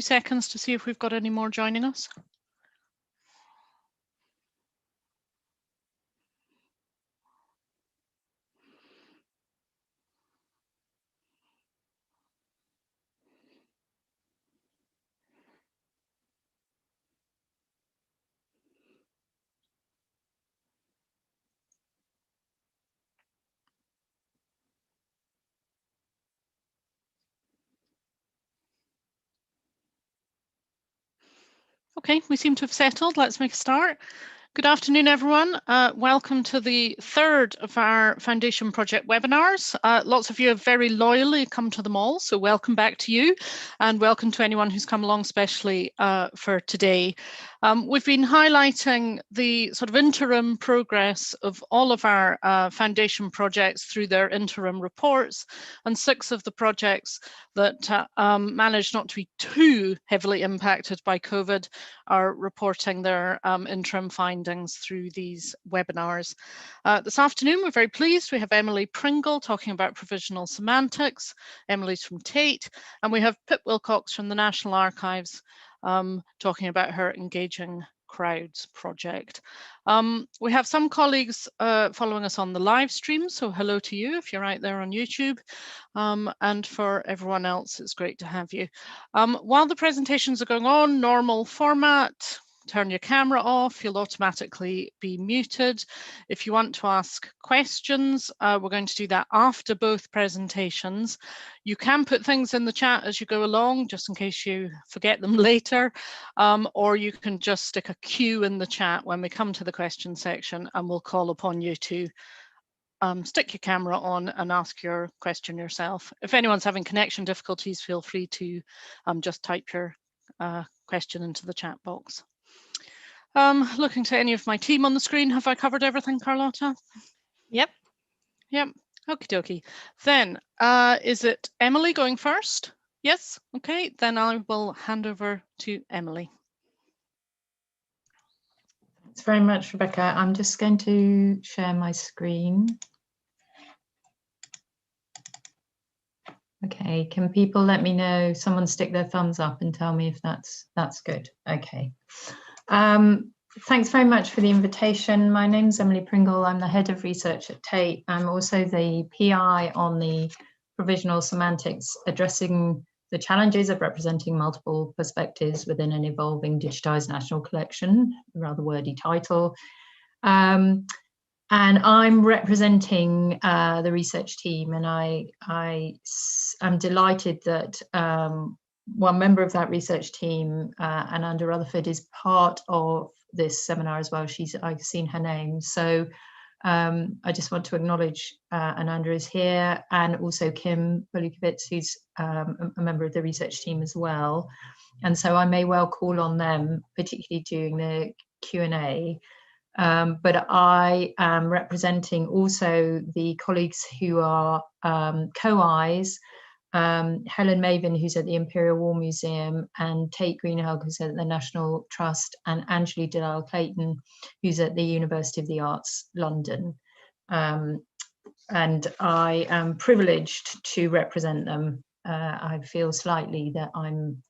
seconds to see if we've got any more joining us. Okay, we seem to have settled. Let's make a start. Good afternoon, everyone. Welcome to the third of our Foundation Project webinars. Lots of you have very loyally come to them all, so welcome back to you, and welcome to anyone who's come along specially for today. We've been highlighting the sort of interim progress of all of our Foundation projects through their interim reports, and 6 of the projects that managed not to be too heavily impacted by COVID are reporting their interim findings through these webinars. This afternoon, we're very pleased. We have Emily Pringle talking about provisional semantics. Emily's from Tate, and we have Pip Willcox from the National Archives talking about her Engaging Crowds project. We have some colleagues following us on the live stream, so hello to you if you're out there on YouTube, and for everyone else, it's great to have you. While the presentations are going on, normal format, turn your camera off, you'll automatically be muted. If you want to ask questions, we're going to do that after both presentations. You can put things in the chat as you go along, just in case you forget them later, or you can just stick a Q in the chat when we come to the question section, and we'll call upon you to stick your camera on and ask your question yourself. If anyone's having connection difficulties, feel free to just type your question into the chat box. Looking to any of my team on the screen, have I covered everything, Carlotta? Yep. Yep. Okie dokie. Then, is it Emily going first? Yes. Okay. Then I will hand over to Emily. Thanks very much, Rebecca. I'm just going to share my screen. Okay. Can people let me know? Someone stick their thumbs up and tell me if that's good. Okay. Thanks very much for the invitation. My name's Emily Pringle. I'm the head of research at Tate. I'm also the PI on the Provisional Semantics, addressing the challenges of representing multiple perspectives within an evolving digitized national collection, a rather wordy title. And I'm representing the research team, and I'm delighted that one member of that research team, Ananda Rutherford, is part of this seminar as well. I've seen her name. So I just want to acknowledge Ananda is here, and also Kim Willcox, who's a member of the research team as well. And so I may well call on them, particularly during the Q&A. But I am representing also the colleagues who are co-Is, Helen Maven, who's at the Imperial War Museum, and Tate Greenhalgh, who's at the National Trust, and Anjali Dalal Clayton, who's at the University of the Arts, London. And I am privileged to represent them. I feel slightly that I'm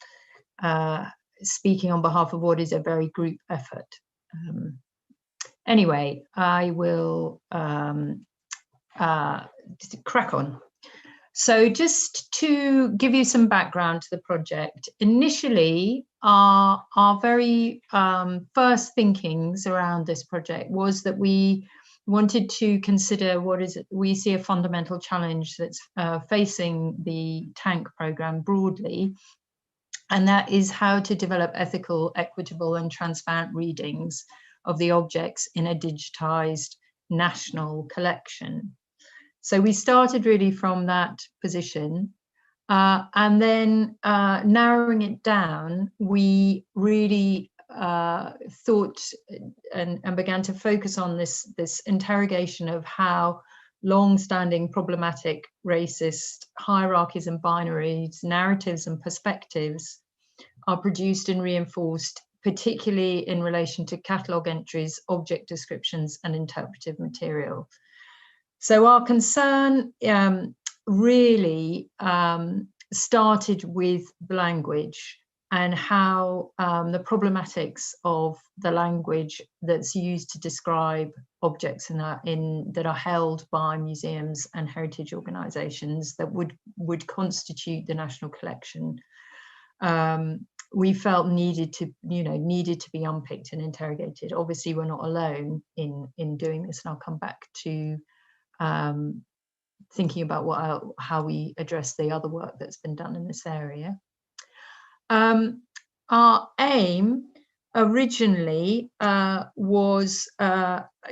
speaking on behalf of what is a very group effort. Anyway, I will crack on. So just to give you some background to the project, initially our very first thinkings around this project was that we wanted to consider what is we see a fundamental challenge that's facing the TaNC program broadly, and that is how to develop ethical, equitable and transparent readings of the objects in a digitized national collection. So we started really from that position, and then narrowing it down, we really thought and began to focus on this interrogation of how long-standing problematic racist hierarchies and binaries, narratives and perspectives are produced and reinforced, particularly in relation to catalogue entries, object descriptions and interpretive material. So our concern really started with language, and how the problematics of the language that's used to describe objects that are held by museums and heritage organisations that would constitute the national collection, we felt needed to be unpicked and interrogated. Obviously, we're not alone in doing this, and I'll come back to thinking about how we address the other work that's been done in this area. Our aim originally was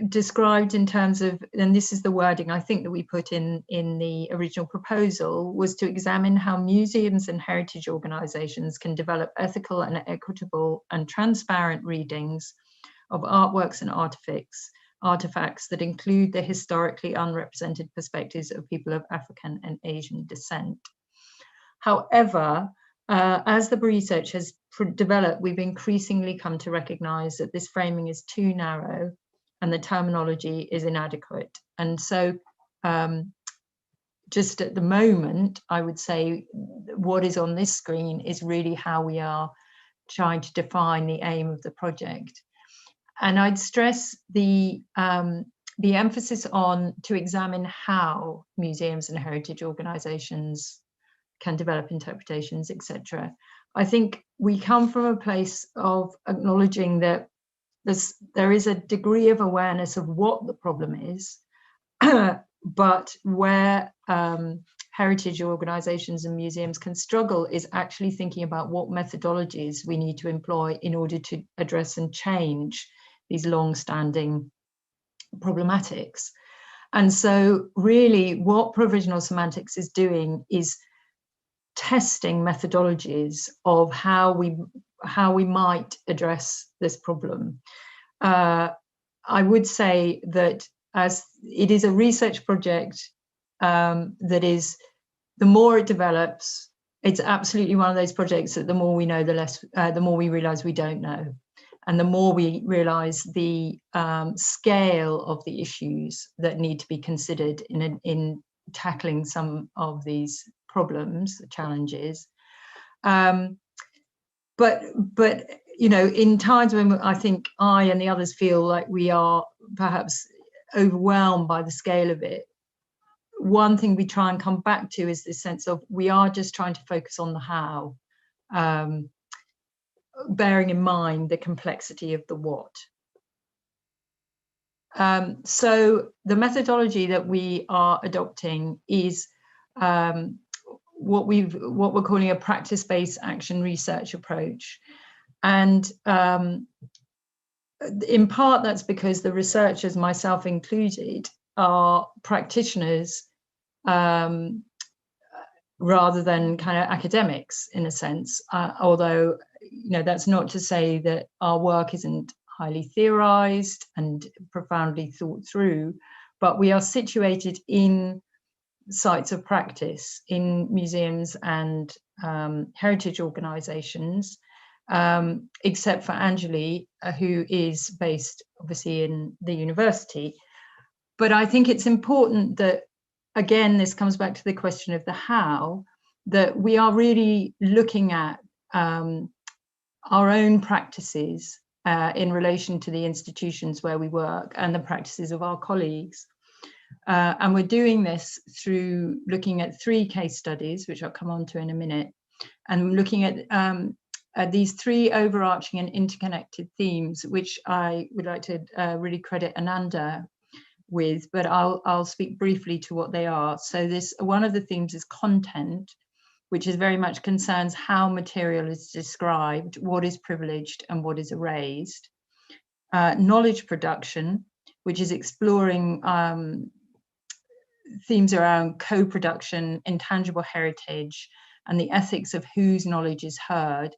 described in terms of, and this is the wording I think that we put in the original proposal, was to examine how museums and heritage organisations can develop ethical and equitable and transparent readings of artworks and artifacts that include the historically unrepresented perspectives of people of African and Asian descent. However, as the research has developed, we've increasingly come to recognise that this framing is too narrow and the terminology is inadequate. And so just at the moment, I would say what is on this screen is really how we are trying to define the aim of the project. And I'd stress the emphasis on to examine how museums and heritage organisations can develop interpretations, etc. I think we come from a place of acknowledging that there is a degree of awareness of what the problem is, but where heritage organisations and museums can struggle is actually thinking about what methodologies we need to employ in order to address and change these long-standing problematics. And so really what provisional semantics is doing is testing methodologies of how we might address this problem. I would say that as it is a research project that is, the more it develops, it's absolutely one of those projects that the more we know, the more we realise we don't know, and the more we realise the scale of the issues that need to be considered in tackling some of these problems, challenges, but you know, in times when I think I and the others feel like we are perhaps overwhelmed by the scale of it, one thing we try and come back to is this sense of we are just trying to focus on the how, bearing in mind the complexity of the what. So the methodology that we are adopting is what we're calling a practice-based action research approach, and in part that's because the researchers, myself included, are practitioners rather than kind of academics in a sense, although you know that's not to say that our work isn't highly theorized and profoundly thought through, but we are situated in sites of practice in museums and heritage organisations, except for Anjali, who is based obviously in the university. But I think it's important that, again, this comes back to the question of the how, that we are really looking at our own practices in relation to the institutions where we work and the practices of our colleagues. And we're doing this through looking at 3 case studies, which I'll come on to in a minute, and looking at these 3 overarching and interconnected themes, which I would like to really credit Ananda with, but I'll speak briefly to what they are. So one of the themes is content, which is very much concerns how material is described, what is privileged and what is erased. Knowledge production, which is exploring themes around co-production, intangible heritage, and the ethics of whose knowledge is heard,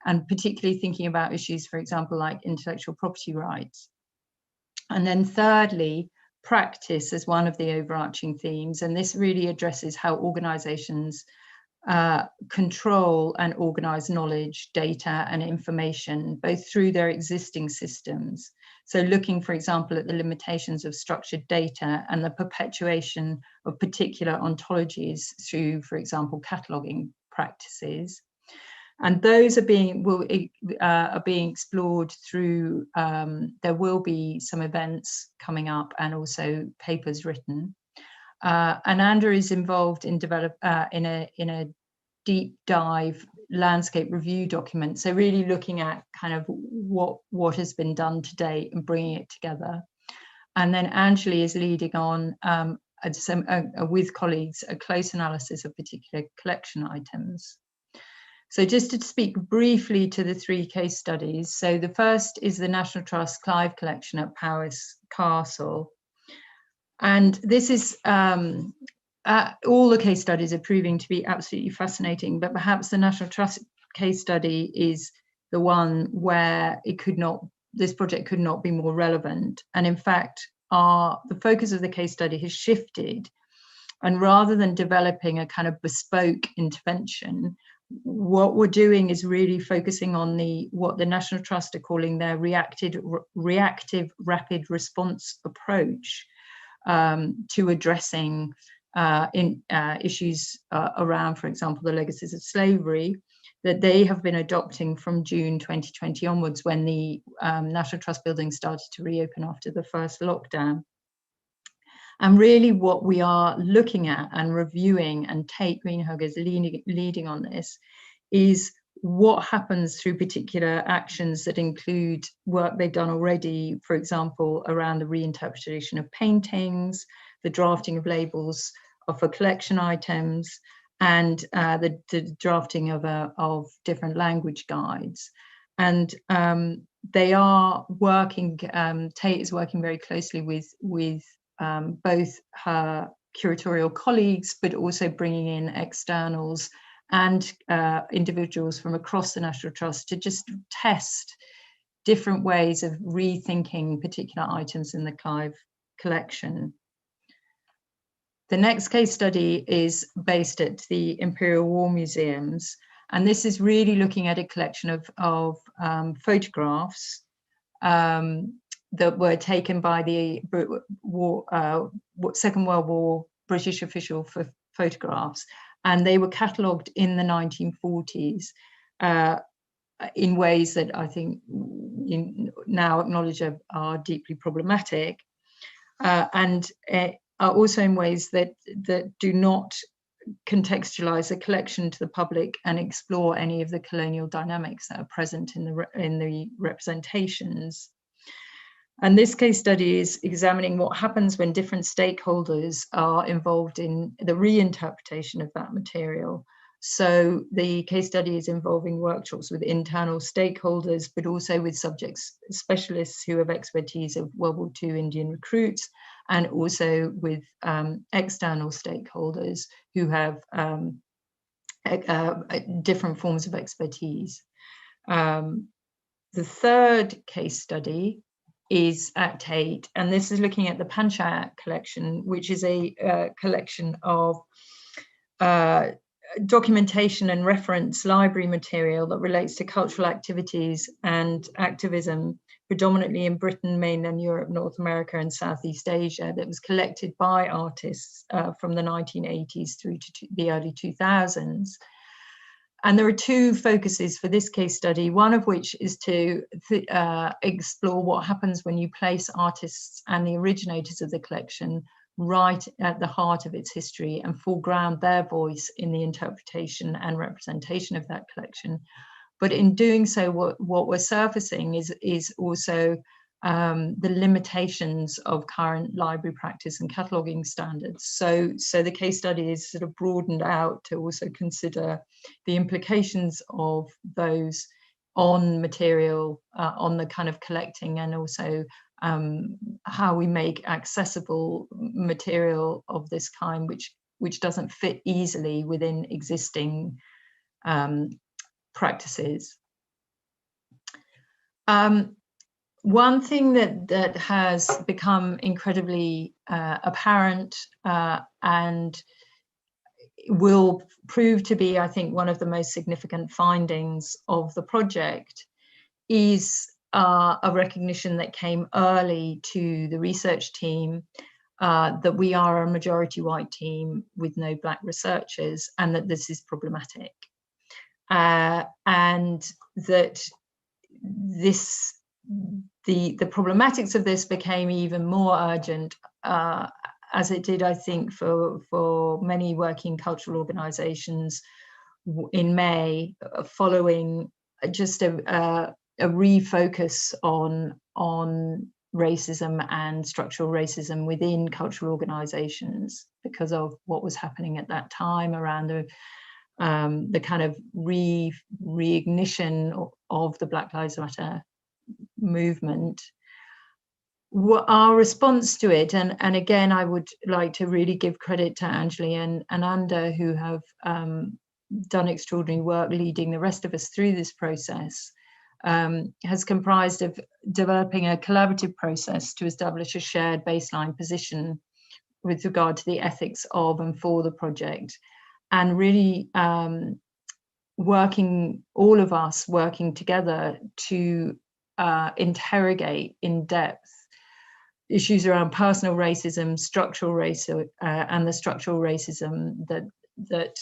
and particularly thinking about issues, for example, like intellectual property rights. And then thirdly, practice as one of the overarching themes, and this really addresses how organizations control and organize knowledge, data, and information, both through their existing systems. So looking, for example, at the limitations of structured data and the perpetuation of particular ontologies through, for example, cataloging practices. And those are being explored through, there will be some events coming up and also papers written. And Andrew is involved in in a deep dive landscape review document. So really looking at kind of what has been done to date and bringing it together. And then Angeli is leading on with colleagues a close analysis of particular collection items. So just to speak briefly to the 3 case studies. So the first is the National Trust Clive collection at Powys Castle. And this is, all the case studies are proving to be absolutely fascinating, but perhaps the National Trust case study is the one where this project could not be more relevant. And in fact, the focus of the case study has shifted. And rather than developing a kind of bespoke intervention, what we're doing is really focusing on what the National Trust are calling their reactive rapid response approach to addressing issues around, for example, the legacies of slavery that they have been adopting from June 2020 onwards, when the National Trust building started to reopen after the first lockdown. And really what we are looking at and reviewing, and Tate Greenhug is leading on this, is what happens through particular actions that include work they've done already, for example, around the reinterpretation of paintings, the drafting of labels for collection items, and the drafting of different language guides. And they are working, Tate is working very closely with both her curatorial colleagues, but also bringing in externals and individuals from across the National Trust to just test different ways of rethinking particular items in the Clive collection. The next case study is based at the Imperial War Museums, and this is really looking at a collection of photographs that were taken by the Second World War British official photographs, and they were catalogued in the 1940s in ways that I think now acknowledge are deeply problematic, and are also in ways that do not contextualize the collection to the public and explore any of the colonial dynamics that are present in the representations. And this case study is examining what happens when different stakeholders are involved in the reinterpretation of that material. So the case study is involving workshops with internal stakeholders, but also with subjects specialists who have expertise of World War II Indian recruits, and also with external stakeholders who have different forms of expertise. The third case study is at Tate, and this is looking at the Panchayat collection, which is a collection of documentation and reference library material that relates to cultural activities and activism, predominantly in Britain, mainland Europe, North America, and Southeast Asia, that was collected by artists from the 1980s through to the early 2000s. And there are 2 focuses for this case study, one of which is to explore what happens when you place artists and the originators of the collection right at the heart of its history and foreground their voice in the interpretation and representation of that collection. But in doing so, what we're surfacing is also the limitations of current library practice and cataloguing standards. So the case study is sort of broadened out to also consider the implications of those on material, on the kind of collecting, and also how we make accessible material of this kind, which doesn't fit easily within existing practices. One thing that has become incredibly apparent and will prove to be, I think, one of the most significant findings of the project is a recognition that came early to the research team that we are a majority white team with no Black researchers, and that this is problematic. and that the problematics of this became even more urgent, as it did, I think, for many working cultural organisations in May, following just a refocus on racism and structural racism within cultural organisations because of what was happening at that time around the kind of reignition of the Black Lives Matter movement. Our response to it, and again, I would like to really give credit to Anjali and Anda, who have done extraordinary work leading the rest of us through this process, has comprised of developing a collaborative process to establish a shared baseline position with regard to the ethics of and for the project, and really all of us working together to interrogate in depth issues around personal racism, structural racism, and the structural racism that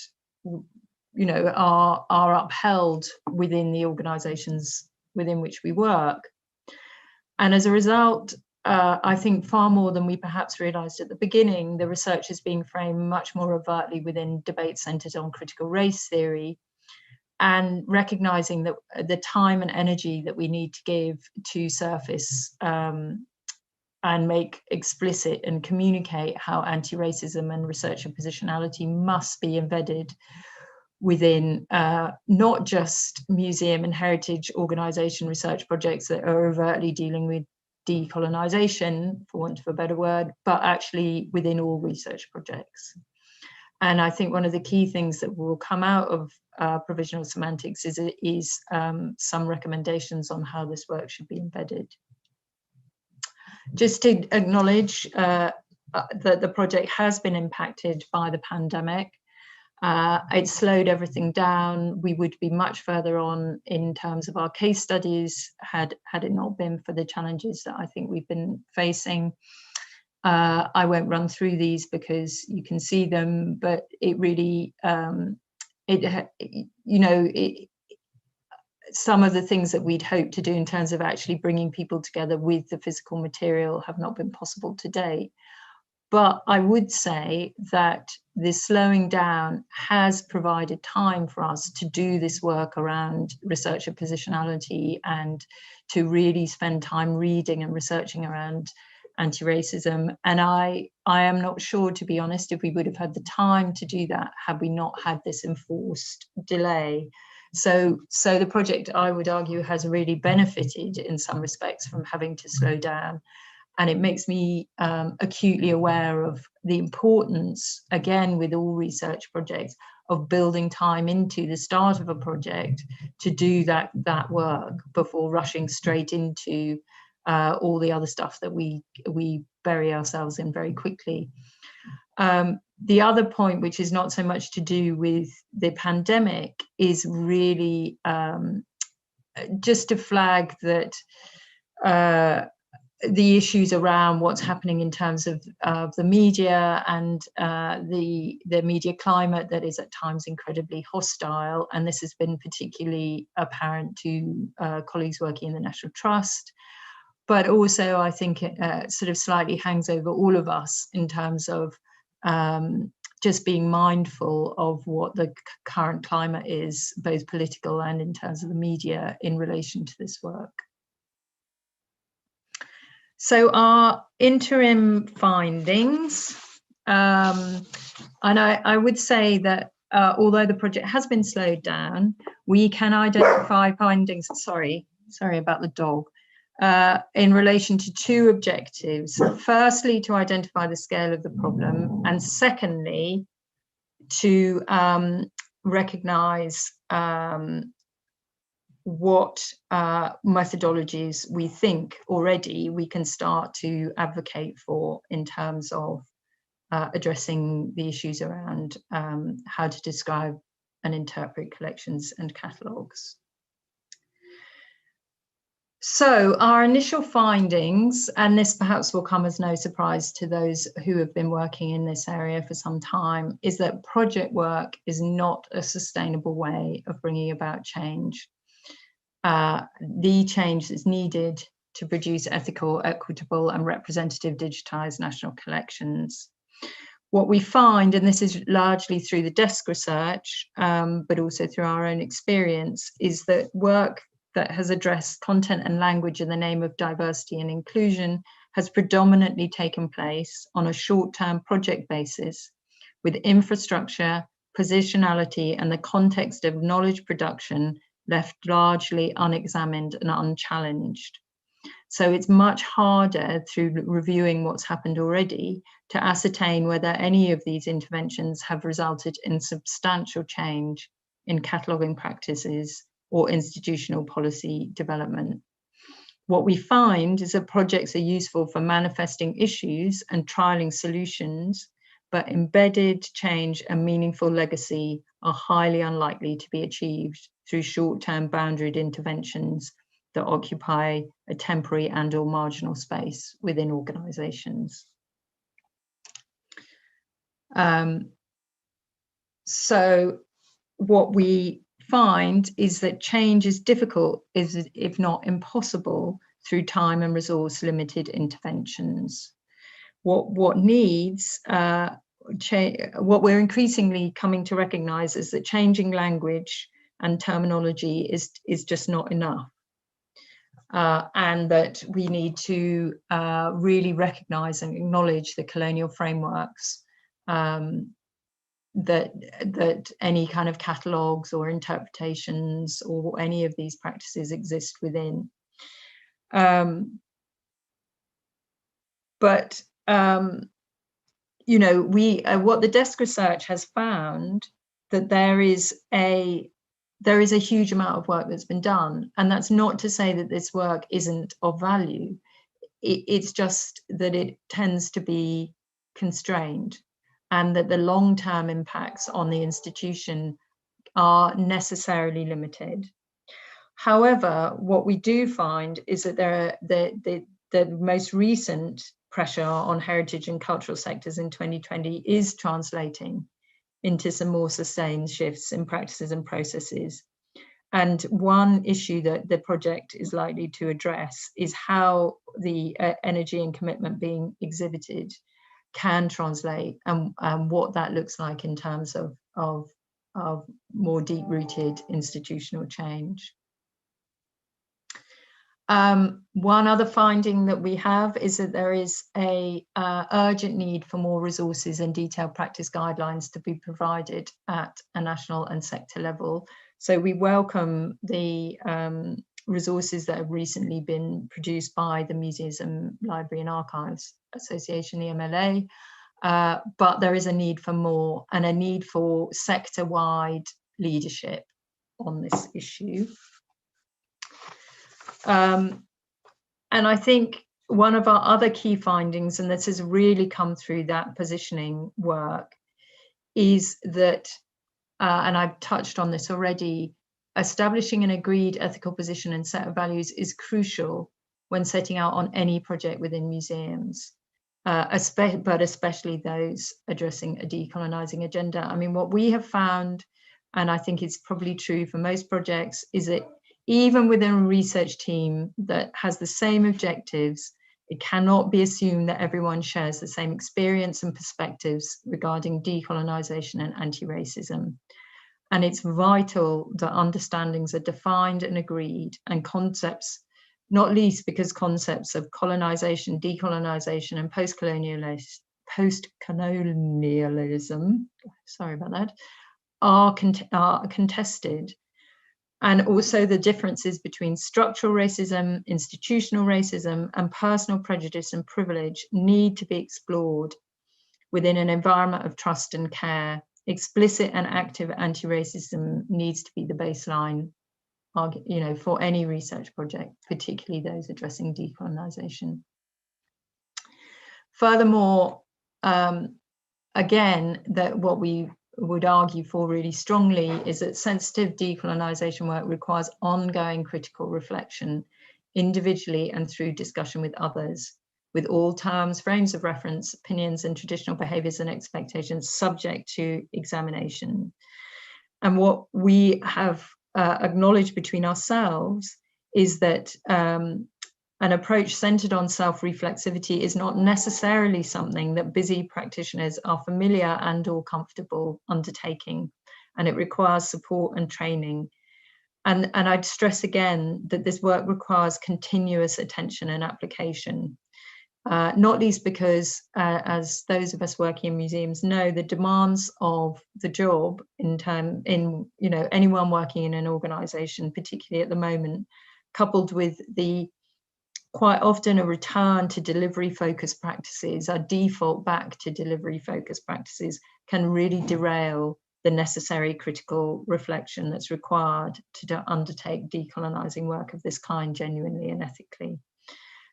you know are upheld within the organisations within which we work. And as a result, I think far more than we perhaps realised at the beginning, the research is being framed much more overtly within debates centred on critical race theory, and recognising that the time and energy that we need to give to surface and make explicit and communicate how anti-racism and research and positionality must be embedded within not just museum and heritage organisation research projects that are overtly dealing with decolonisation, for want of a better word, but actually within all research projects. And I think one of the key things that will come out of provisional semantics is some recommendations on how this work should be embedded. Just to acknowledge that the project has been impacted by the pandemic. It slowed everything down. We would be much further on in terms of our case studies had it not been for the challenges that I think we've been facing. I won't run through these because you can see them, but it really, some of the things that we'd hoped to do in terms of actually bringing people together with the physical material have not been possible to date. But I would say that this slowing down has provided time for us to do this work around research of positionality and to really spend time reading and researching around anti-racism. And I am not sure, to be honest, if we would have had the time to do that had we not had this enforced delay. So the project, I would argue, has really benefited in some respects from having to slow down. And it makes me acutely aware of the importance, again, with all research projects, of building time into the start of a project to do that work before rushing straight into all the other stuff that we bury ourselves in very quickly. The other point, which is not so much to do with the pandemic, is really just to flag that the issues around what's happening in terms of the media and the media climate that is at times incredibly hostile. And this has been particularly apparent to colleagues working in the National Trust. But also, I think it sort of slightly hangs over all of us in terms of just being mindful of what the current climate is, both political and in terms of the media in relation to this work. So our interim findings, and I would say that although the project has been slowed down, we can identify findings, sorry about the dog, in relation to two objectives. Firstly, to identify the scale of the problem, and secondly, to recognise what methodologies we think already we can start to advocate for in terms of addressing the issues around how to describe and interpret collections and catalogues. So our initial findings, and this perhaps will come as no surprise to those who have been working in this area for some time, is that project work is not a sustainable way of bringing about change. The change that's needed to produce ethical, equitable and representative digitized national collections. What we find, and this is largely through the desk research, but also through our own experience, is that work that has addressed content and language in the name of diversity and inclusion has predominantly taken place on a short-term project basis, with infrastructure, positionality, and the context of knowledge production left largely unexamined and unchallenged. So it's much harder through reviewing what's happened already to ascertain whether any of these interventions have resulted in substantial change in cataloguing practices or institutional policy development. What we find is that projects are useful for manifesting issues and trialing solutions, but embedded change and meaningful legacy are highly unlikely to be achieved through short-term boundaried interventions that occupy a temporary and/or marginal space within organisations. So what we find is that change is difficult, if not impossible, through time and resource limited interventions. What needs, what we're increasingly coming to recognise is that changing language and terminology is just not enough. And that we need to really recognise and acknowledge the colonial frameworks that any kind of catalogues or interpretations or any of these practices exist within. You know, what the desk research has found, that there is a huge amount of work that's been done, and that's not to say that this work isn't of value. It's just that it tends to be constrained, and that the long-term impacts on the institution are necessarily limited. However, what we do find is that the most recent pressure on heritage and cultural sectors in 2020 is translating into some more sustained shifts in practices and processes. And one issue that the project is likely to address is how the energy and commitment being exhibited can translate, and what that looks like in terms of more deep-rooted institutional change. One other finding that we have is that there is a urgent need for more resources and detailed practice guidelines to be provided at a national and sector level. So we welcome the resources that have recently been produced by the Museums and Library and Archives Association, the MLA, but there is a need for more, and a need for sector-wide leadership on this issue. And I think one of our other key findings, and this has really come through that positioning work, is that, and I've touched on this already, establishing an agreed ethical position and set of values is crucial when setting out on any project within museums, but especially those addressing a decolonising agenda. I mean, what we have found, and I think it's probably true for most projects, is that even within a research team that has the same objectives, it cannot be assumed that everyone shares the same experience and perspectives regarding decolonisation and anti-racism. And it's vital that understandings are defined and agreed, and concepts, not least because concepts of colonisation, decolonisation and post-colonialism, sorry about that, are contested. And also the differences between structural racism, institutional racism, and personal prejudice and privilege need to be explored within an environment of trust and care. Explicit and active anti-racism needs to be the baseline, you know, for any research project, particularly those addressing decolonisation. Furthermore, again, that what we would argue for really strongly is that sensitive decolonisation work requires ongoing critical reflection individually and through discussion with others, with all terms, frames of reference, opinions, and traditional behaviours and expectations subject to examination. And what we have acknowledged between ourselves is that an approach centred on self-reflexivity is not necessarily something that busy practitioners are familiar and or comfortable undertaking, and it requires support and training. And I'd stress again that this work requires continuous attention and application. Not least because, as those of us working in museums know, the demands of the job in anyone working in an organisation, particularly at the moment, coupled with the quite often a return to delivery-focused practices, a default back to delivery-focused practices, can really derail the necessary critical reflection that's required to undertake decolonising work of this kind genuinely and ethically.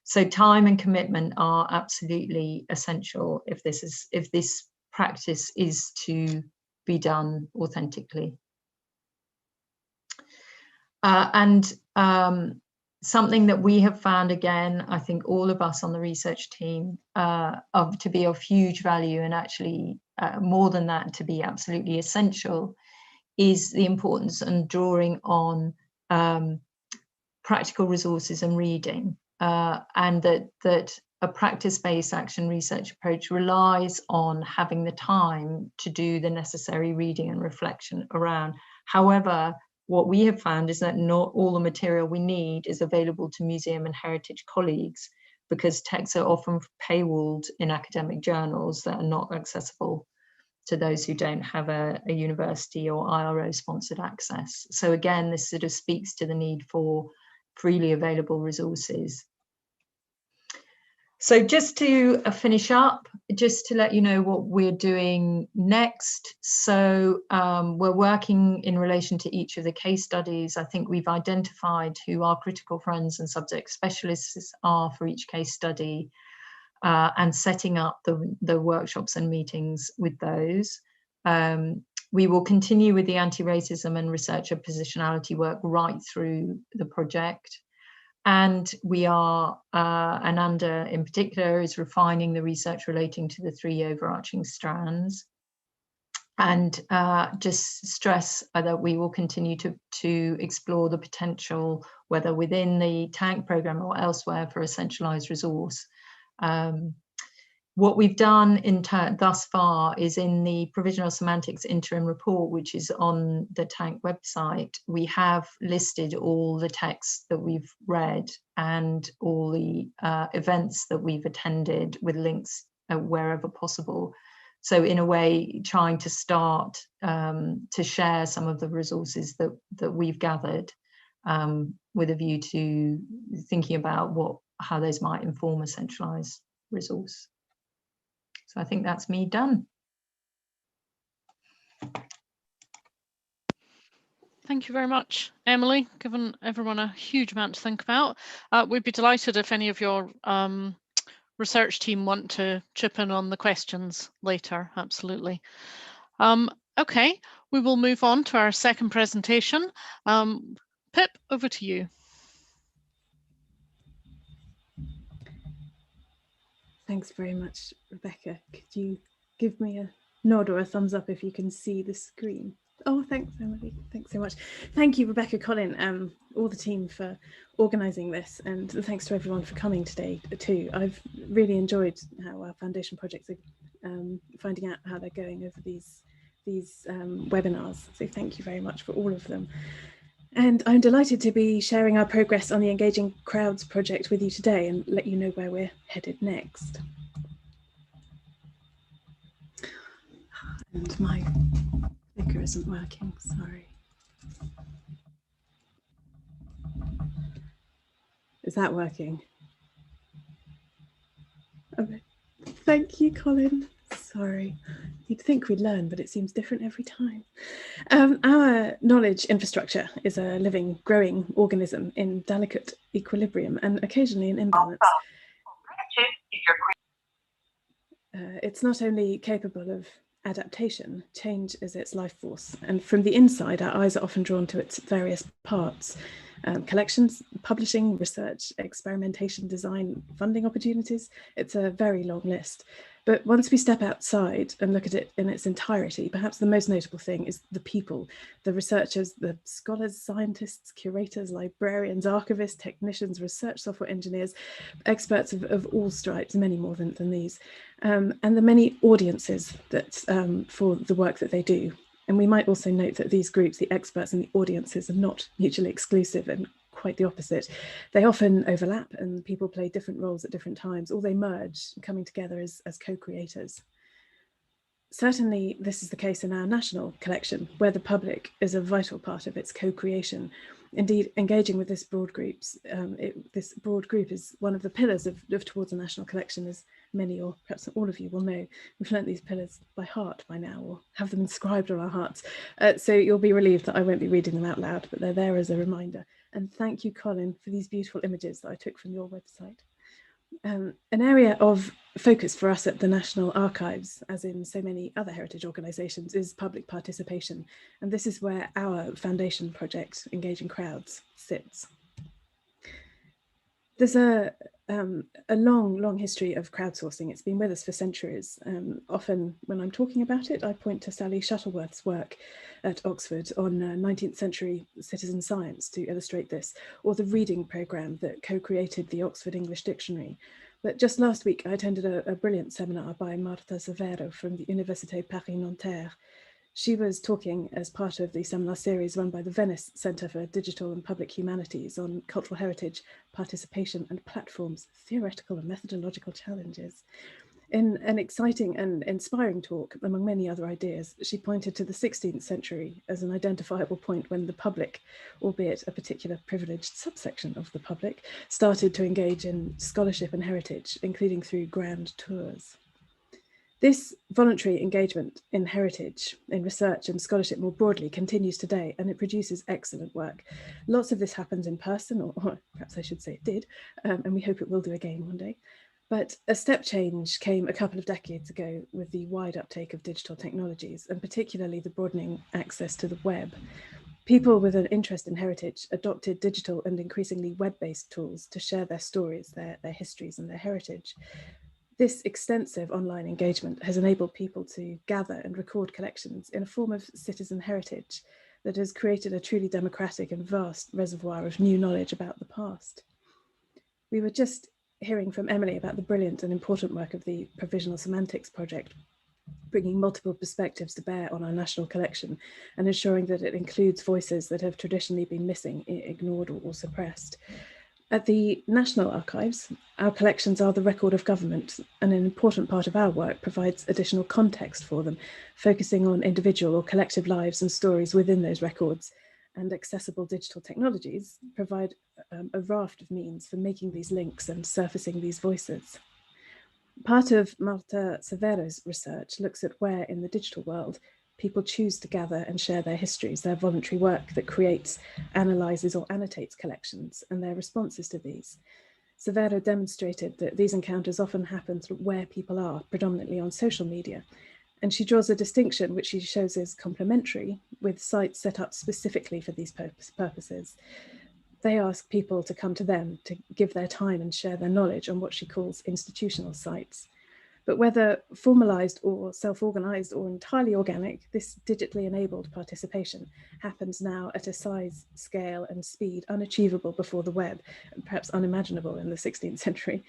So time and commitment are absolutely essential if this practice is to be done authentically. Something that we have found, again, I think all of us on the research team, to be of huge value, and actually more than that, to be absolutely essential, is the importance and drawing on practical resources and reading. And that a practice-based action research approach relies on having the time to do the necessary reading and reflection around. However, what we have found is that not all the material we need is available to museum and heritage colleagues, because texts are often paywalled in academic journals that are not accessible to those who don't have a university or IRO-sponsored access. So again, this sort of speaks to the need for freely available resources. So just to finish up, just to let you know what we're doing next. So we're working in relation to each of the case studies. I think we've identified who our critical friends and subject specialists are for each case study, and setting up the workshops and meetings with those. We will continue with the anti-racism and researcher positionality work right through the project. And we are, Ananda in particular, is refining the research relating to the 3 overarching strands. And just stress that we will continue to explore the potential, whether within the TaNC programme or elsewhere, for a centralised resource. What we've done thus far is in the Provisional Semantics interim report, which is on the TaNC website, we have listed all the texts that we've read and all the events that we've attended with links wherever possible. So in a way, trying to start to share some of the resources that we've gathered with a view to thinking about how those might inform a centralised resource. So I think that's me done. Thank you very much, Emily. Given everyone a huge amount to think about, we'd be delighted if any of your research team want to chip in on the questions later. Absolutely. Okay, we will move on to our second presentation. Pip, over to you. Thanks very much, Rebecca. Could you give me a nod or a thumbs up if you can see the screen? Oh, thanks, Emily. Thanks so much. Thank you, Rebecca, Colin, all the team for organising this, and thanks to everyone for coming today too. I've really enjoyed how our foundation projects are finding out how they're going over these webinars. So thank you very much for all of them. And I'm delighted to be sharing our progress on the Engaging Crowds project with you today and let you know where we're headed next. And my clicker isn't working, sorry. Is that working? Okay. Thank you, Colin. Sorry. You'd think we'd learn, but it seems different every time. Our knowledge infrastructure is a living, growing organism in delicate equilibrium and occasionally in imbalance. It's not only capable of adaptation, change is its life force, and from the inside our eyes are often drawn to its various parts. collections, publishing, research, experimentation, design, funding opportunities. It's a very long list. But once we step outside and look at it in its entirety, perhaps the most notable thing is the people, the researchers, the scholars, scientists, curators, librarians, archivists, technicians, research software engineers, experts of all stripes, many more than these, and the many audiences that for the work that they do. And we might also note that these groups, the experts and the audiences, are not mutually exclusive and quite the opposite. They often overlap and people play different roles at different times, or they merge, coming together as co-creators. Certainly, this is the case in our national collection, where the public is a vital part of its co-creation. Indeed, engaging with this broad group is one of the pillars of Towards a National Collection, as many or perhaps all of you will know. We've learnt these pillars by heart by now, or have them inscribed on our hearts. So you'll be relieved that I won't be reading them out loud, but they're there as a reminder. And thank you, Colin, for these beautiful images that I took from your website. An area of focus for us at the National Archives, as in so many other heritage organisations, is public participation. And this is where our foundation project, Engaging Crowds, sits. There's a long history of crowdsourcing. It's been with us for centuries. Often when I'm talking about it, I point to Sally Shuttleworth's work at Oxford on 19th century citizen science to illustrate this, or the reading programme that co-created the Oxford English Dictionary. But just last week, I attended a brilliant seminar by Marta Severo from the Université Paris-Nanterre. She was talking as part of the seminar series run by the Venice Centre for Digital and Public Humanities on cultural heritage, participation and platforms, theoretical and methodological challenges. In an exciting and inspiring talk, among many other ideas, she pointed to the 16th century as an identifiable point when the public, albeit a particular privileged subsection of the public, started to engage in scholarship and heritage, including through grand tours. This voluntary engagement in heritage, in research and scholarship more broadly continues today, and it produces excellent work. Lots of this happens in person, or perhaps I should say it did, and we hope it will do again one day. But a step change came a couple of decades ago with the wide uptake of digital technologies, and particularly the broadening access to the web. People with an interest in heritage adopted digital and increasingly web-based tools to share their stories, their histories and their heritage. This extensive online engagement has enabled people to gather and record collections in a form of citizen heritage that has created a truly democratic and vast reservoir of new knowledge about the past. We were just hearing from Emily about the brilliant and important work of the Provisional Semantics project, bringing multiple perspectives to bear on our national collection and ensuring that it includes voices that have traditionally been missing, ignored or suppressed. At the National Archives, our collections are the record of government, and an important part of our work provides additional context for them, focusing on individual or collective lives and stories within those records. And accessible digital technologies provide a raft of means for making these links and surfacing these voices. Part of Marta Severo's research looks at where in the digital world people choose to gather and share their histories, their voluntary work that creates, analyses or annotates collections, and their responses to these. Severo demonstrated that these encounters often happen through where people are, predominantly on social media. And she draws a distinction which she shows is complementary with sites set up specifically for these purposes. They ask people to come to them, to give their time and share their knowledge on what she calls institutional sites. But whether formalized or self-organized or entirely organic, this digitally enabled participation happens now at a size, scale and speed unachievable before the web, and perhaps unimaginable in the 16th century.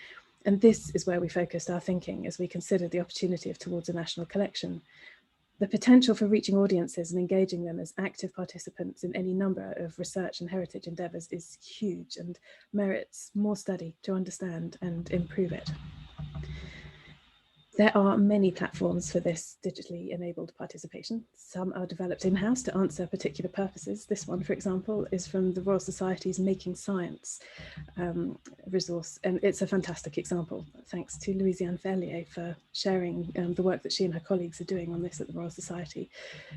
And this is where we focused our thinking as we considered the opportunity of Towards a National Collection. The potential for reaching audiences and engaging them as active participants in any number of research and heritage endeavours is huge and merits more study to understand and improve it. There are many platforms for this digitally enabled participation. Some are developed in-house to answer particular purposes. This one, for example, is from the Royal Society's Making Science resource, and it's a fantastic example. Thanks to Louisiane Ferlier for sharing the work that she and her colleagues are doing on this at the Royal Society.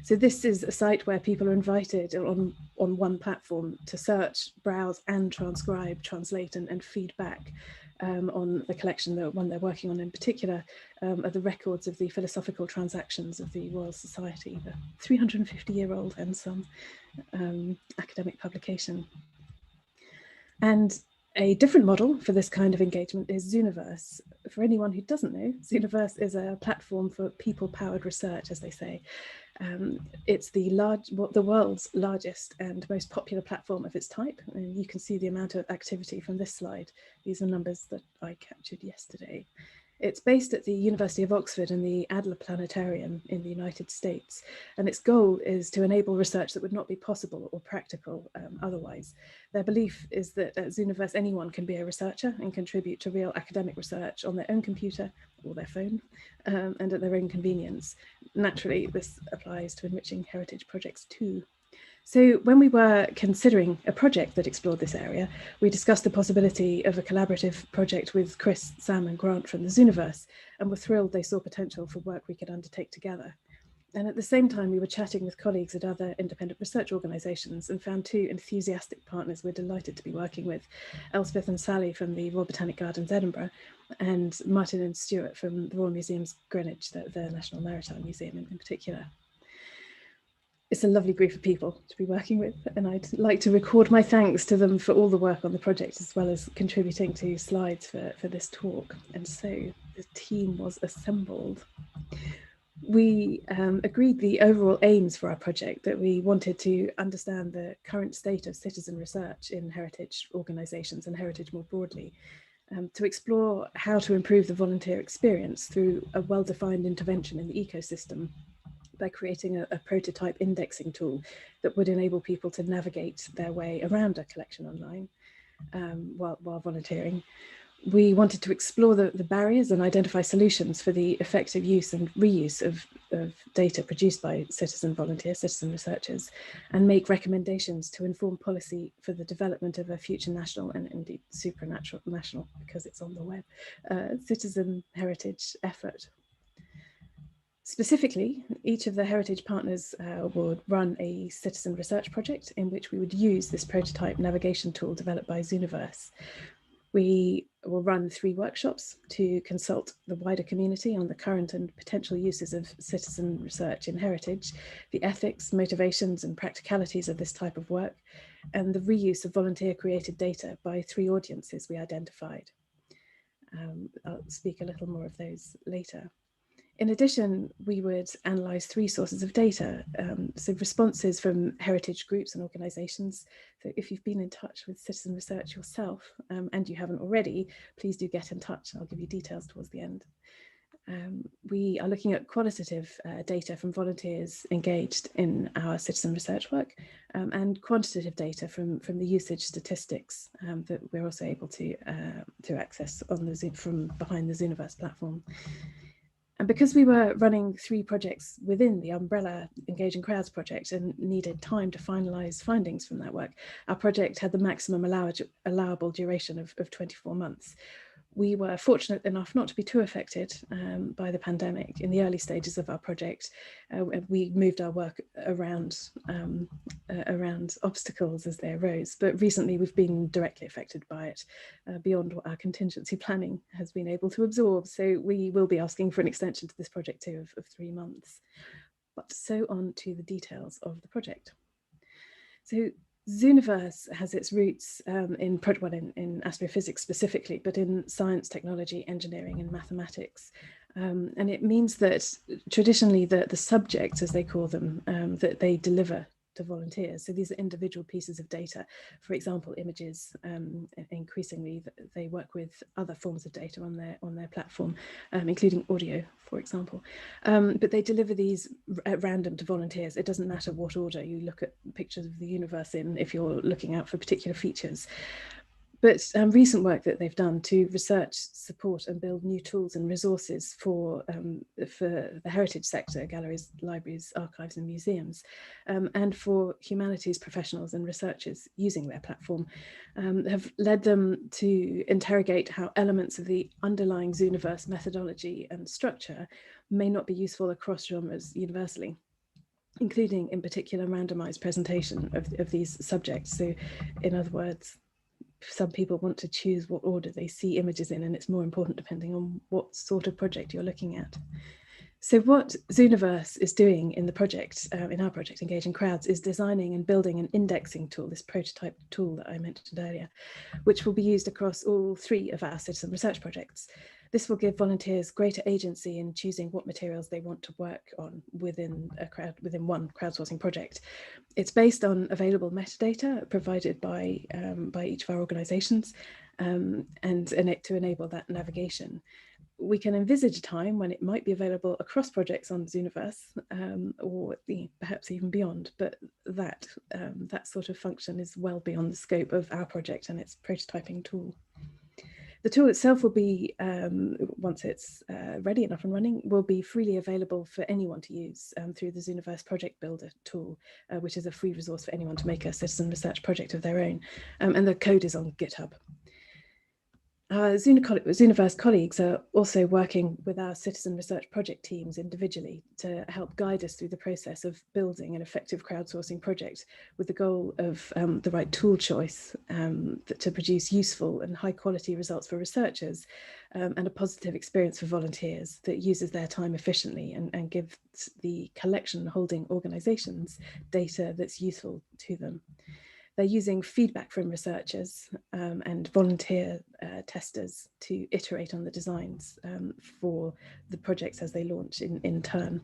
So this is a site where people are invited on one platform to search, browse and transcribe, translate and feed back on the collection, the one they're working on in particular, are the records of the philosophical transactions of the Royal Society, the 350-year-old and some academic publication. And a different model for this kind of engagement is Zooniverse. For anyone who doesn't know, Zooniverse is a platform for people-powered research, as they say. It's the world's largest and most popular platform of its type. And you can see the amount of activity from this slide. These are numbers that I captured yesterday. It's based at the University of Oxford and the Adler Planetarium in the United States. And its goal is to enable research that would not be possible or practical otherwise. Their belief is that at Zooniverse, anyone can be a researcher and contribute to real academic research on their own computer or their phone and at their own convenience. Naturally, this applies to enriching heritage projects too. So when we were considering a project that explored this area, we discussed the possibility of a collaborative project with Chris, Sam and Grant from the Zooniverse, and were thrilled they saw potential for work we could undertake together. And at the same time, we were chatting with colleagues at other independent research organisations and found two enthusiastic partners we're delighted to be working with, Elspeth and Sally from the Royal Botanic Gardens, Edinburgh, and Martin and Stuart from the Royal Museums, Greenwich, the National Maritime Museum in particular. It's a lovely group of people to be working with, and I'd like to record my thanks to them for all the work on the project, as well as contributing to slides for this talk. And so the team was assembled. We agreed the overall aims for our project, that we wanted to understand the current state of citizen research in heritage organisations and heritage more broadly, to explore how to improve the volunteer experience through a well-defined intervention in the ecosystem by creating a prototype indexing tool that would enable people to navigate their way around a collection online while volunteering. We wanted to explore the barriers and identify solutions for the effective use and reuse of data produced by citizen volunteers, citizen researchers, and make recommendations to inform policy for the development of a future national and indeed supranational, because it's on the web, citizen heritage effort. Specifically, each of the heritage partners would run a citizen research project in which we would use this prototype navigation tool developed by Zooniverse. We will run 3 workshops to consult the wider community on the current and potential uses of citizen research in heritage, the ethics, motivations and practicalities of this type of work, and the reuse of volunteer-created data by 3 audiences we identified. I'll speak a little more of those later. In addition, we would analyse 3 sources of data, so responses from heritage groups and organisations. So if you've been in touch with citizen research yourself, and you haven't already, please do get in touch. I'll give you details towards the end. We are looking at qualitative data from volunteers engaged in our citizen research work, and quantitative data from the usage statistics that we're also able to access on from behind the Zooniverse platform. And because we were running 3 projects within the umbrella Engaging Crowds project and needed time to finalise findings from that work, our project had the maximum allowable duration of 24 months. We were fortunate enough not to be too affected by the pandemic in the early stages of our project. We moved our work around obstacles as they arose, but recently we've been directly affected by it beyond what our contingency planning has been able to absorb. So we will be asking for an extension to this project too of 3 months. But so on to the details of the project. So Zooniverse has its roots in astrophysics specifically, but in science, technology, engineering and mathematics. And it means that traditionally the subjects, as they call them, that they deliver to volunteers. So these are individual pieces of data, for example, images. Increasingly, they work with other forms of data on their platform, including audio, for example. But they deliver these at random to volunteers. It doesn't matter what order you look at pictures of the universe in if you're looking out for particular features. But recent work that they've done to research, support and build new tools and resources for the heritage sector, galleries, libraries, archives and museums, and for humanities professionals and researchers using their platform, have led them to interrogate how elements of the underlying Zooniverse methodology and structure may not be useful across genres universally, including in particular randomized presentation of these subjects. So in other words, some people want to choose what order they see images in, and it's more important depending on what sort of project you're looking at. So what Zooniverse is doing in the project, in our project Engaging Crowds, is designing and building an indexing tool, this prototype tool that I mentioned earlier, which will be used across all 3 of our citizen research projects. This will give volunteers greater agency in choosing what materials they want to work on within one crowdsourcing project. It's based on available metadata provided by each of our organisations, and to enable that navigation. We can envisage a time when it might be available across projects on Zooniverse, or perhaps even beyond, but that sort of function is well beyond the scope of our project and its prototyping tool. The tool itself will be, once it's ready and up and running, will be freely available for anyone to use through the Zooniverse Project Builder tool, which is a free resource for anyone to make a citizen research project of their own, and the code is on GitHub. Our Zooniverse colleagues are also working with our citizen research project teams individually to help guide us through the process of building an effective crowdsourcing project, with the goal of the right tool choice to produce useful and high quality results for researchers, and a positive experience for volunteers that uses their time efficiently and gives the collection holding organisations data that's useful to them. They're using feedback from researchers and volunteer testers to iterate on the designs for the projects as they launch in turn.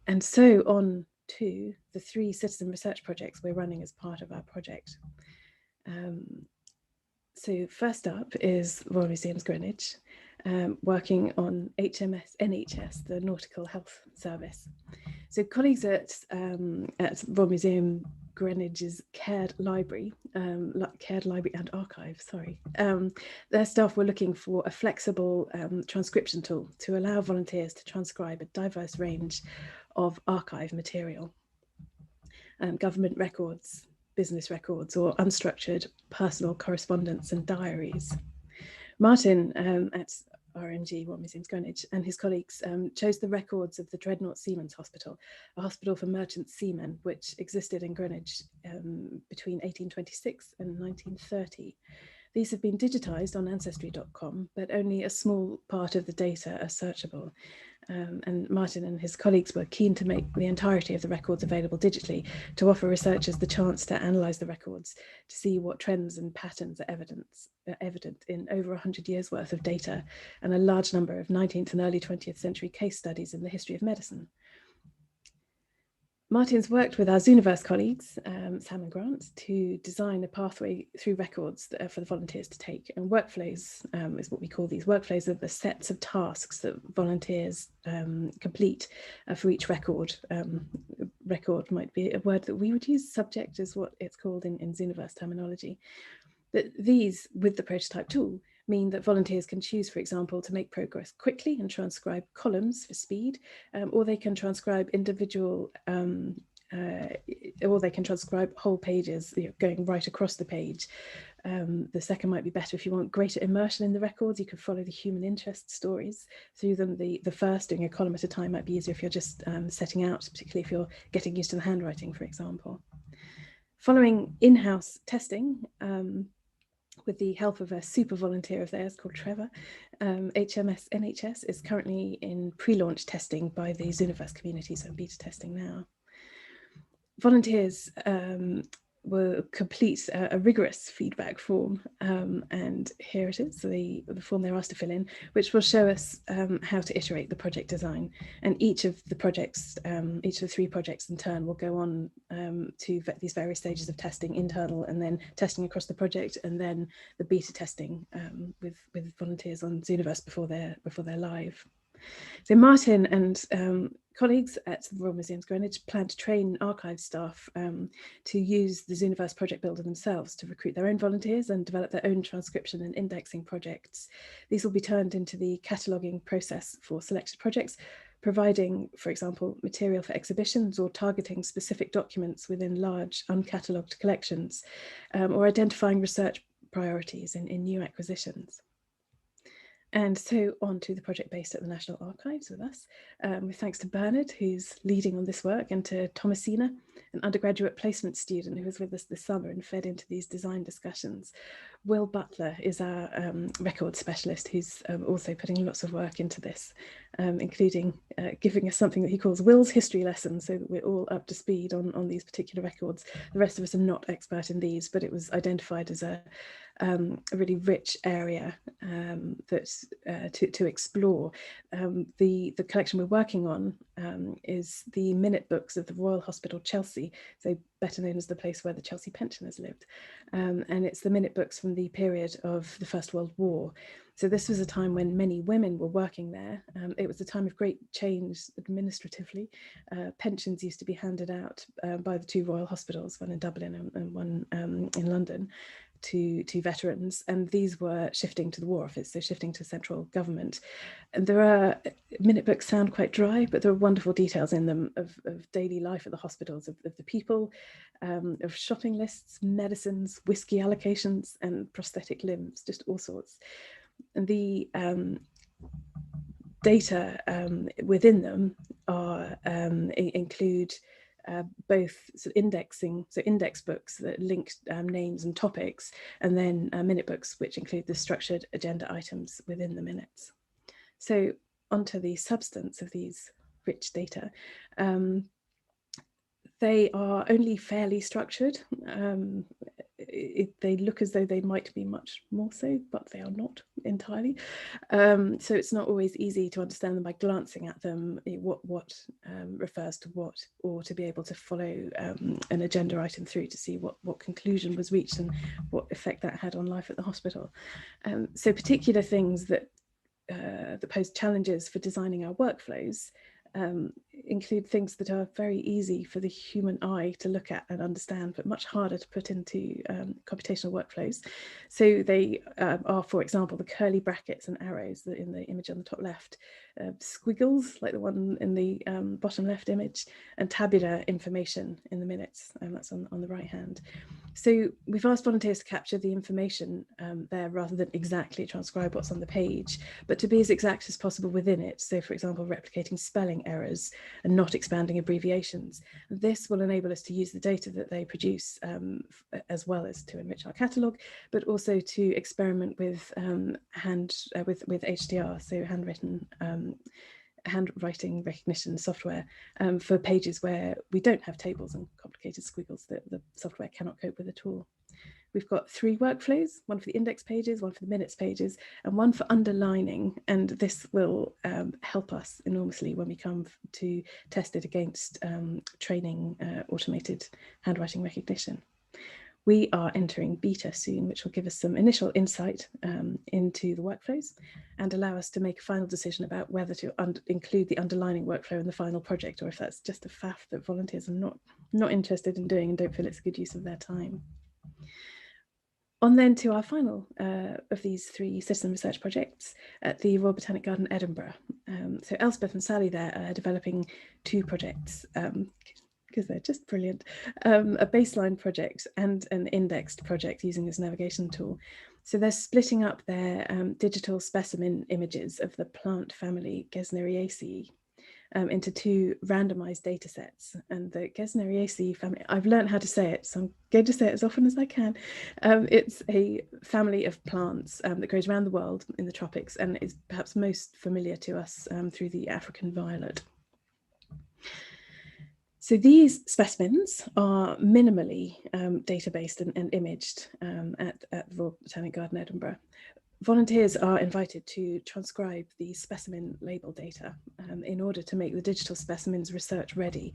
And so on to the 3 citizen research projects we're running as part of our project. So first up is Royal Museums Greenwich, working on HMS NHS, the Nautical Health Service. So colleagues at Royal Museum Greenwich's Cared Library and Archive, their staff were looking for a flexible transcription tool to allow volunteers to transcribe a diverse range of archive material, government records, business records, or unstructured personal correspondence and diaries. Martin at RMG, Royal Museums Greenwich, and his colleagues chose the records of the Dreadnought Seamen's Hospital, a hospital for merchant seamen, which existed in Greenwich between 1826 and 1930. These have been digitised on Ancestry.com, but only a small part of the data are searchable. And Martin and his colleagues were keen to make the entirety of the records available digitally, to offer researchers the chance to analyse the records, to see what trends and patterns are evident in over 100 years worth of data and a large number of 19th and early 20th century case studies in the history of medicine. Martin's worked with our Zooniverse colleagues, Sam and Grant, to design a pathway through records for the volunteers to take. And workflows is what we call these. Workflows are the sets of tasks that volunteers complete for each record. Record might be a word that we would use. Subject is what it's called in Zooniverse terminology. But these, with the prototype tool, mean that volunteers can choose, for example, to make progress quickly and transcribe columns for speed, or they can transcribe individual, or they can transcribe whole pages, going right across the page. The second might be better if you want greater immersion in the records. You can follow the human interest stories through them. The first, doing a column at a time, might be easier if you're just setting out, particularly if you're getting used to the handwriting, for example. Following in-house testing, with the help of a super volunteer of theirs called Trevor, HMS NHS is currently in pre-launch testing by the Zooniverse community, so beta testing now. Volunteers will complete a rigorous feedback form, and here it is, the form they're asked to fill in, which will show us how to iterate the project design. And each of the projects, each of the 3 projects in turn, will go on to these various stages of testing, internal and then testing across the project, and then the beta testing with volunteers on Zooniverse before they're live. So Martin and colleagues at the Royal Museums Greenwich plan to train archive staff to use the Zooniverse Project Builder themselves to recruit their own volunteers and develop their own transcription and indexing projects. These will be turned into the cataloguing process for selected projects, providing, for example, material for exhibitions or targeting specific documents within large uncatalogued collections, or identifying research priorities in new acquisitions. And so on to the project based at the National Archives with us, with thanks to Bernard, who's leading on this work, and to Thomasina, an undergraduate placement student who was with us this summer and fed into these design discussions. Will Butler is our record specialist, who's also putting lots of work into this, including giving us something that he calls Will's history lesson, so that we're all up to speed on these particular records. The rest of us are not expert in these, but it was identified as a really rich area to explore. The collection we're working on is the minute books of the Royal Hospital Chelsea, so better known as the place where the Chelsea pensioners lived. And it's the minute books from the period of the First World War. So this was a time when many women were working there. It was a time of great change administratively. Pensions used to be handed out by the two royal hospitals, one in Dublin and one in London, to veterans, and these were shifting to the War Office, so shifting to central government. And there are, minute books sound quite dry, but there are wonderful details in them of daily life at the hospitals, of the people, of shopping lists, medicines, whiskey allocations, and prosthetic limbs, just all sorts. And the data within them are include both sort of indexing, so index books that link names and topics, and then minute books, which include the structured agenda items within the minutes. So onto the substance of these rich data. They are only fairly structured. They look as though they might be much more so, but they are not entirely. So it's not always easy to understand them by glancing at them, what refers to what, or to be able to follow an agenda item through to see what conclusion was reached and what effect that had on life at the hospital. So particular things that pose challenges for designing our workflows include things that are very easy for the human eye to look at and understand, but much harder to put into computational workflows. So they are, for example, the curly brackets and arrows that in the image on the top left, squiggles like the one in the bottom left image, and tabular information in the minutes, and that's on the right hand. So we've asked volunteers to capture the information there rather than exactly transcribe what's on the page, but to be as exact as possible within it. So for example, replicating spelling errors and not expanding abbreviations. This will enable us to use the data that they produce as well as to enrich our catalogue, but also to experiment with with HDR, so handwriting recognition software for pages where we don't have tables and complicated squiggles that the software cannot cope with at all. We've got 3 workflows, one for the index pages, one for the minutes pages, and one for underlining. And this will help us enormously when we come to test it against training automated handwriting recognition. We are entering beta soon, which will give us some initial insight into the workflows and allow us to make a final decision about whether to include the underlining workflow in the final project, or if that's just a faff that volunteers are not interested in doing and don't feel it's a good use of their time. On then to our final of these 3 citizen research projects at the Royal Botanic Garden, Edinburgh. So Elspeth and Sally there are developing 2 projects, because they're just brilliant, a baseline project and an indexed project using this navigation tool. So they're splitting up their digital specimen images of the plant family Gesneriaceae into 2 randomized data sets. And the Gesneriaceae family, I've learned how to say it, so I'm going to say it as often as I can. It's a family of plants that grows around the world in the tropics and is perhaps most familiar to us through the African violet. So these specimens are minimally data-based and imaged at the Royal Botanic Garden, Edinburgh. Volunteers are invited to transcribe the specimen label data in order to make the digital specimens research ready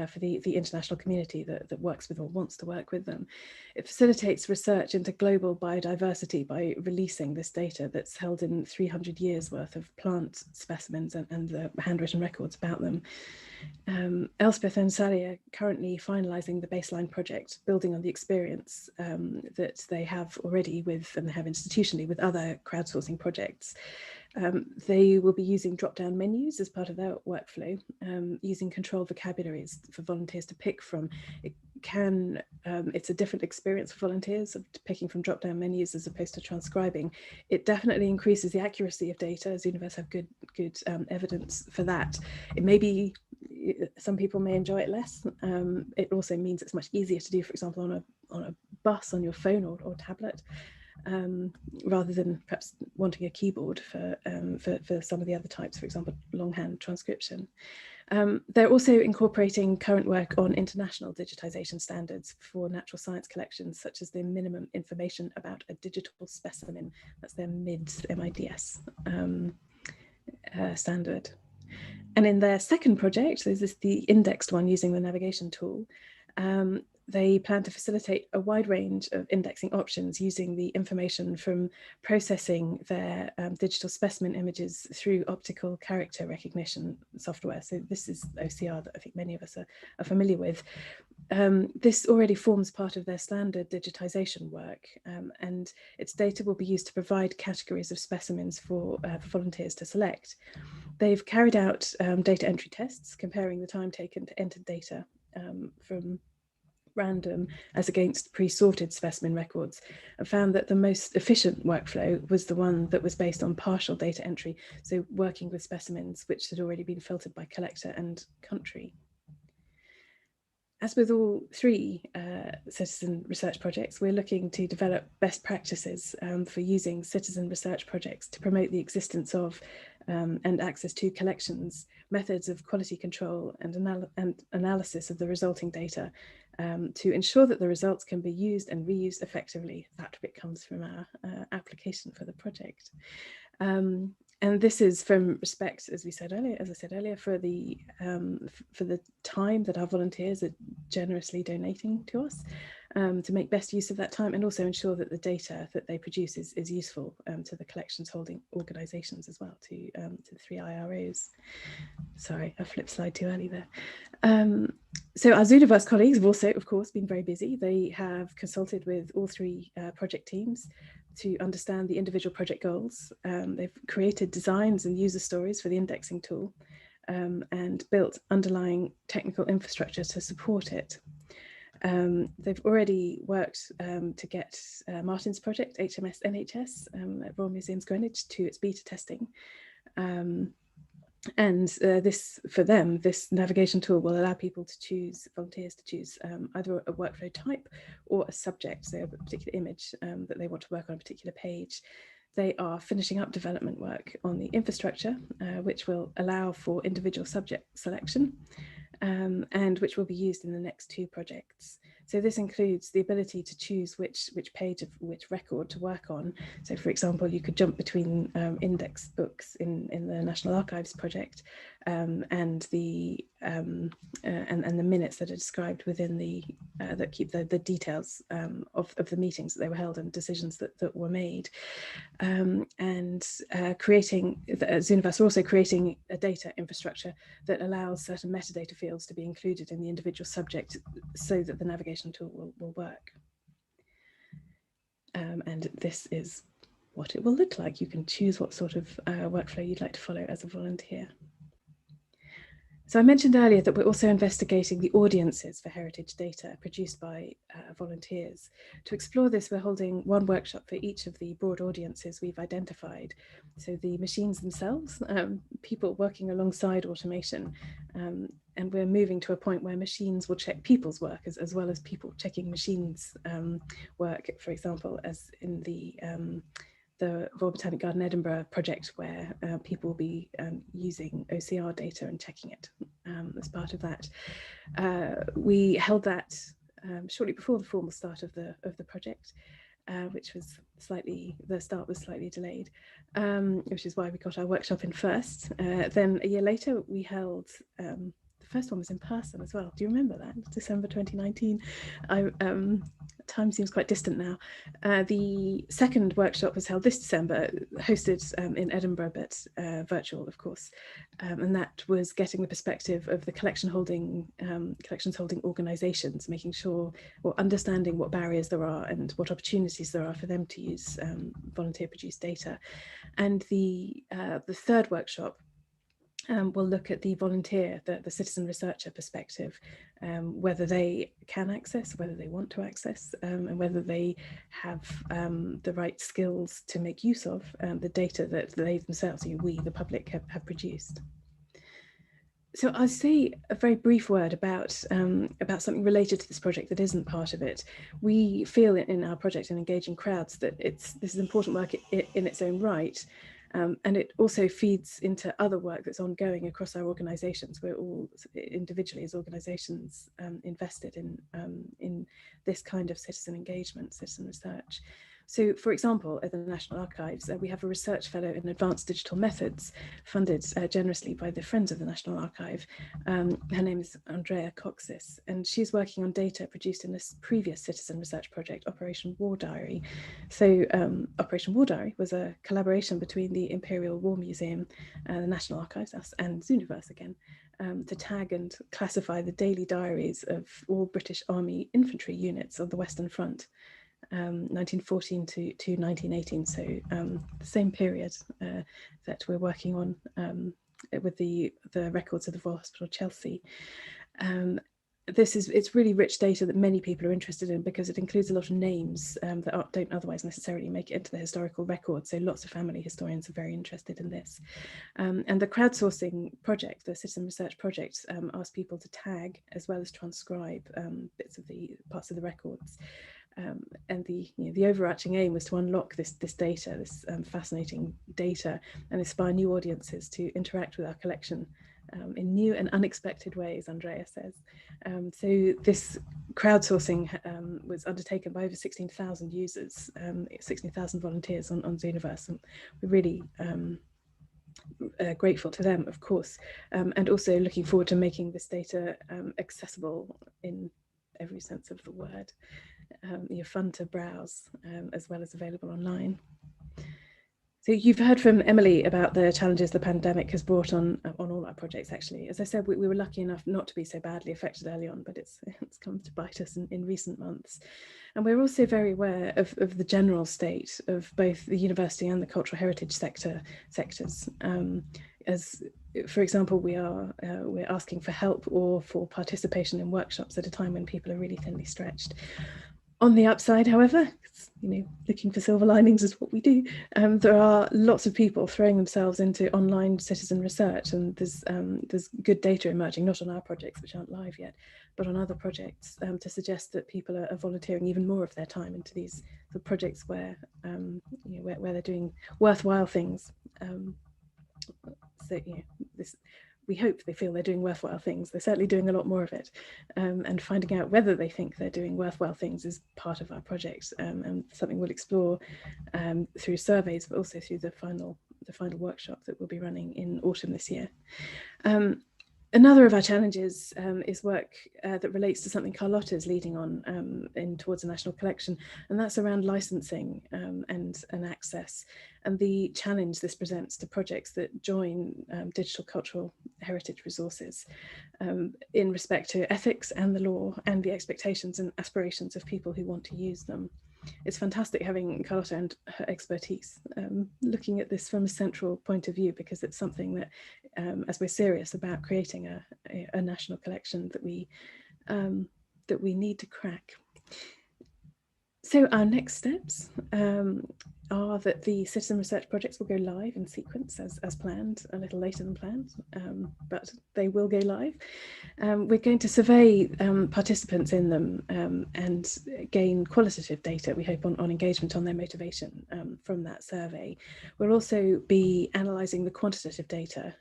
for the international community that works with or wants to work with them. It facilitates research into global biodiversity by releasing this data that's held in 300 years worth of plant specimens and the handwritten records about them. Elspeth and Sally are currently finalising the baseline project, building on the experience that they have already with, and they have institutionally with other crowdsourcing projects. They will be using drop-down menus as part of their workflow, using controlled vocabularies for volunteers to pick from. It's a different experience for volunteers of picking from drop-down menus as opposed to transcribing. It definitely increases the accuracy of data. Zooniverse have good evidence for that. It may be, some people may enjoy it less. It also means it's much easier to do, for example, on a bus, on your phone or tablet. Rather than perhaps wanting a keyboard for some of the other types, for example, longhand transcription. They're also incorporating current work on international digitization standards for natural science collections, such as the minimum information about a digital specimen. That's their MIDS, M-I-D-S standard. And in their second project, this is the indexed one using the navigation tool, they plan to facilitate a wide range of indexing options using the information from processing their digital specimen images through optical character recognition software. So this is OCR that I think many of us are familiar with. This already forms part of their standard digitization work, and its data will be used to provide categories of specimens for volunteers to select. They've carried out data entry tests comparing the time taken to enter data from random as against pre-sorted specimen records, and found that the most efficient workflow was the one that was based on partial data entry, so working with specimens which had already been filtered by collector and country. As with all three citizen research projects, we're looking to develop best practices for using citizen research projects to promote the existence of and access to collections, methods of quality control and analysis of the resulting data to ensure that the results can be used and reused effectively. That bit comes from our application for the project. And this is from respect, as I said earlier, for the time that our volunteers are generously donating to us, to make best use of that time, and also ensure that the data that they produce is useful to the collections holding organisations as well, to the 3 IROs. Sorry, I flipped slide too early there. So our Zooniverse colleagues have also, of course, been very busy. They have consulted with all three project teams to understand the individual project goals. They've created designs and user stories for the indexing tool and built underlying technical infrastructure to support it. They've already worked to get Martin's project, HMS NHS, at Royal Museums Greenwich, to its beta testing. This, for them, this navigation tool will allow people to choose, volunteers to choose either a workflow type or a subject, so a particular image that they want to work on a particular page. They are finishing up development work on the infrastructure, which will allow for individual subject selection and which will be used in the next 2 projects. So this includes the ability to choose which page of which record to work on. So, for example, you could jump between index books in the National Archives project and the minutes that are described within the that keep the details of the meetings that they were held and decisions that were made. Creating Zooniverse are also creating a data infrastructure that allows certain metadata fields to be included in the individual subject so that the navigation tool will work. And this is what it will look like. You can choose what sort of workflow you'd like to follow as a volunteer. So I mentioned earlier that we're also investigating the audiences for heritage data produced by volunteers. To explore this, we're holding one workshop for each of the broad audiences we've identified. So the machines themselves, people working alongside automation, and we're moving to a point where machines will check people's work as well as people checking machines' work, for example, as in the Royal Botanic Garden Edinburgh project, where people will be using OCR data and checking it as part of that. We held that shortly before the formal start of the project, which was the start was slightly delayed, which is why we got our workshop in first. Then a year later, we held the first one was in person as well. Do you remember that? December 2019. Time seems quite distant now. The second workshop was held this December, hosted in Edinburgh, but virtual, of course. And that was getting the perspective of the collections holding organisations, making sure, or understanding what barriers there are and what opportunities there are for them to use volunteer-produced data. And the third workshop we'll look at the volunteer, the citizen researcher perspective, whether they can access, whether they want to access, and whether they have the right skills to make use of the data that they themselves, we, the public, have produced. So I'll say a very brief word about something related to this project that isn't part of it. We feel in our project in engaging crowds that this is important work in its own right. And it also feeds into other work that's ongoing across our organisations. We're all individually as organisations invested in this kind of citizen engagement, citizen research. So, for example, at the National Archives, we have a research fellow in advanced digital methods funded generously by the Friends of the National Archive. Her name is Andrea Coxis, and she's working on data produced in this previous citizen research project, Operation War Diary. So Operation War Diary was a collaboration between the Imperial War Museum, the National Archives, us, and Zooniverse again, to tag and classify the daily diaries of all British Army infantry units on the Western Front. 1914 to 1918, so the same period that we're working on with the records of the Royal Hospital Chelsea. It's really rich data that many people are interested in because it includes a lot of names that don't otherwise necessarily make it into the historical record. So lots of family historians are very interested in this. And the crowdsourcing project, the citizen research project, asks people to tag as well as transcribe parts of the records. And the overarching aim was to unlock this data, this fascinating data, and inspire new audiences to interact with our collection in new and unexpected ways, Andrea says. So this crowdsourcing was undertaken by over 16,000 users, 16,000 volunteers on Zooniverse, and we're really grateful to them, of course, and also looking forward to making this data accessible in every sense of the word. Fun to browse as well as available online. So you've heard from Emily about the challenges the pandemic has brought on all our projects, actually. As I said, we were lucky enough not to be so badly affected early on, but it's come to bite us in recent months. And we're also very aware of the general state of both the university and the cultural heritage sectors. As, for example, we're asking for help or for participation in workshops at a time when people are really thinly stretched. On the upside, however, looking for silver linings is what we do. There are lots of people throwing themselves into online citizen research, and there's good data emerging, not on our projects, which aren't live yet, but on other projects, to suggest that people are volunteering even more of their time into these projects where they're doing worthwhile things. We hope they feel they're doing worthwhile things. They're certainly doing a lot more of it, and finding out whether they think they're doing worthwhile things is part of our project, and something we'll explore through surveys, but also through the final workshop that we'll be running in autumn this year. Another of our challenges is work that relates to something Carlotta's leading on towards a national collection, and that's around licensing and access, and the challenge this presents to projects that join digital cultural heritage resources in respect to ethics and the law and the expectations and aspirations of people who want to use them. It's fantastic having Carlotta and her expertise looking at this from a central point of view, because it's something that, as we're serious about creating a national collection, that we need to crack. So our next steps are that the citizen research projects will go live in sequence as planned, a little later than planned, but they will go live. We're going to survey participants in them and gain qualitative data, we hope, on engagement, on their motivation from that survey. We'll also be analysing the quantitative data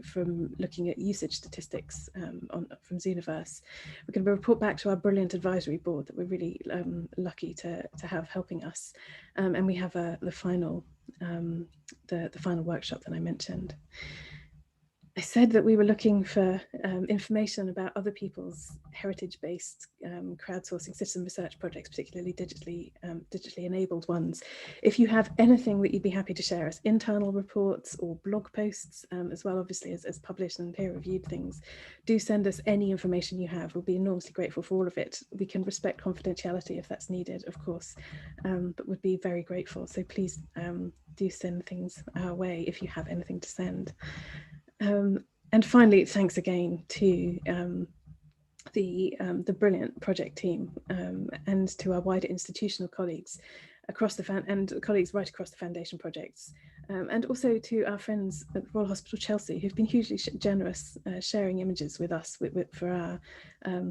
from looking at usage statistics from Zooniverse. We're going to report back to our brilliant advisory board that we're really lucky to have helping us, and we have the final workshop that I mentioned. I said that we were looking for information about other people's heritage-based crowdsourcing citizen research projects, particularly digitally enabled ones. If you have anything that you'd be happy to share us, internal reports or blog posts, as well, obviously, as published and peer-reviewed things, do send us any information you have. We'll be enormously grateful for all of it. We can respect confidentiality if that's needed, of course, but would be very grateful. So please do send things our way if you have anything to send. And finally, thanks again to the brilliant project team and to our wider institutional colleagues across the colleagues right across the foundation projects, and also to our friends at the Royal Hospital Chelsea, who've been hugely generous sharing images with us for our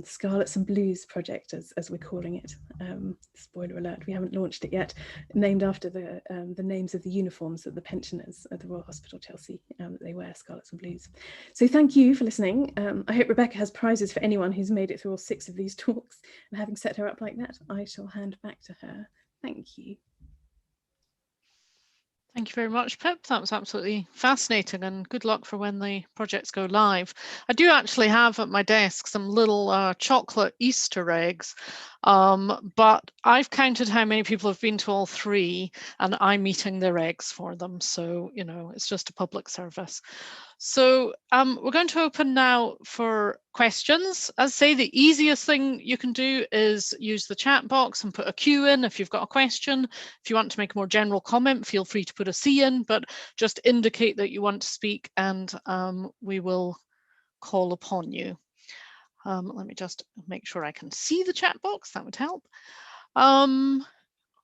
Scarlets and Blues project, as we're calling it. Spoiler alert, we haven't launched it yet, named after the names of the uniforms that the pensioners at the Royal Hospital Chelsea, they wear, Scarlets and Blues. So thank you for listening. I hope Rebecca has prizes for anyone who's made it through all 6 of these talks, and having set her up like that, I shall hand back to her. Thank you. Thank you very much, Pip. That was absolutely fascinating, and good luck for when the projects go live. I do actually have at my desk some little chocolate Easter eggs, but I've counted how many people have been to all 3, and I'm eating their eggs for them. So, you know, it's just a public service. So we're going to open now for questions. As I say, the easiest thing you can do is use the chat box and put a Q in if you've got a question. If you want to make a more general comment, feel free to put a C in, but just indicate that you want to speak, and we will call upon you. Let me just make sure I can see the chat box. That would help.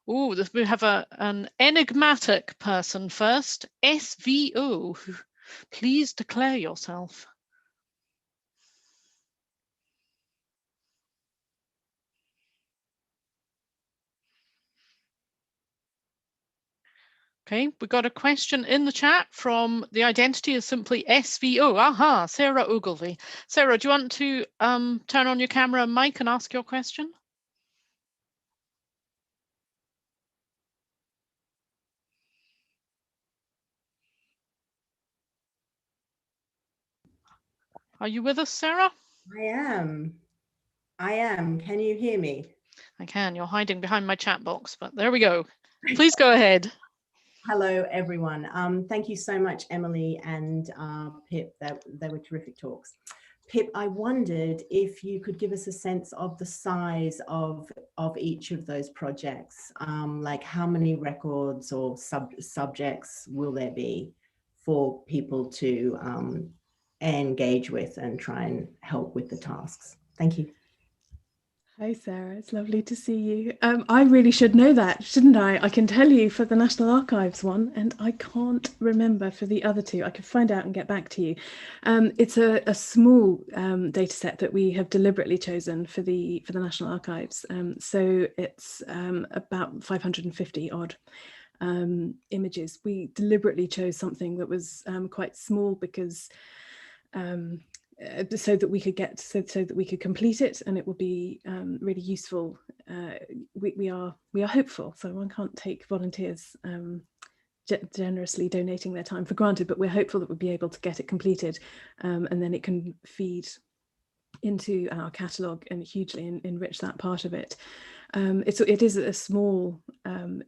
We have an enigmatic person first. SVO. Please declare yourself. Okay, we got a question in the chat from the identity is simply SVO. Aha, Sarah Ogilvie. Sarah, do you want to turn on your camera and mic and ask your question? Are you with us, Sarah? I am. Can you hear me? I can. You're hiding behind my chat box, but there we go. Please go ahead. Hello, everyone. Thank you so much, Emily and Pip. They were terrific talks. Pip, I wondered if you could give us a sense of the size of each of those projects, like how many records or subjects will there be for people to engage with and try and help with the tasks? Thank you. Hi, Sarah. It's lovely to see you. I really should know that, shouldn't I? I can tell you for the National Archives one, and I can't remember for the other 2. I could find out and get back to you. It's a small data set that we have deliberately chosen for the National Archives. So it's about 550 odd images. We deliberately chose something that was quite small because so that we could complete it, and it will be really useful. We are hopeful, so one can't take volunteers generously donating their time for granted, but we're hopeful that we'll be able to get it completed, and then it can feed into our catalogue and hugely enrich that part of it. It is a small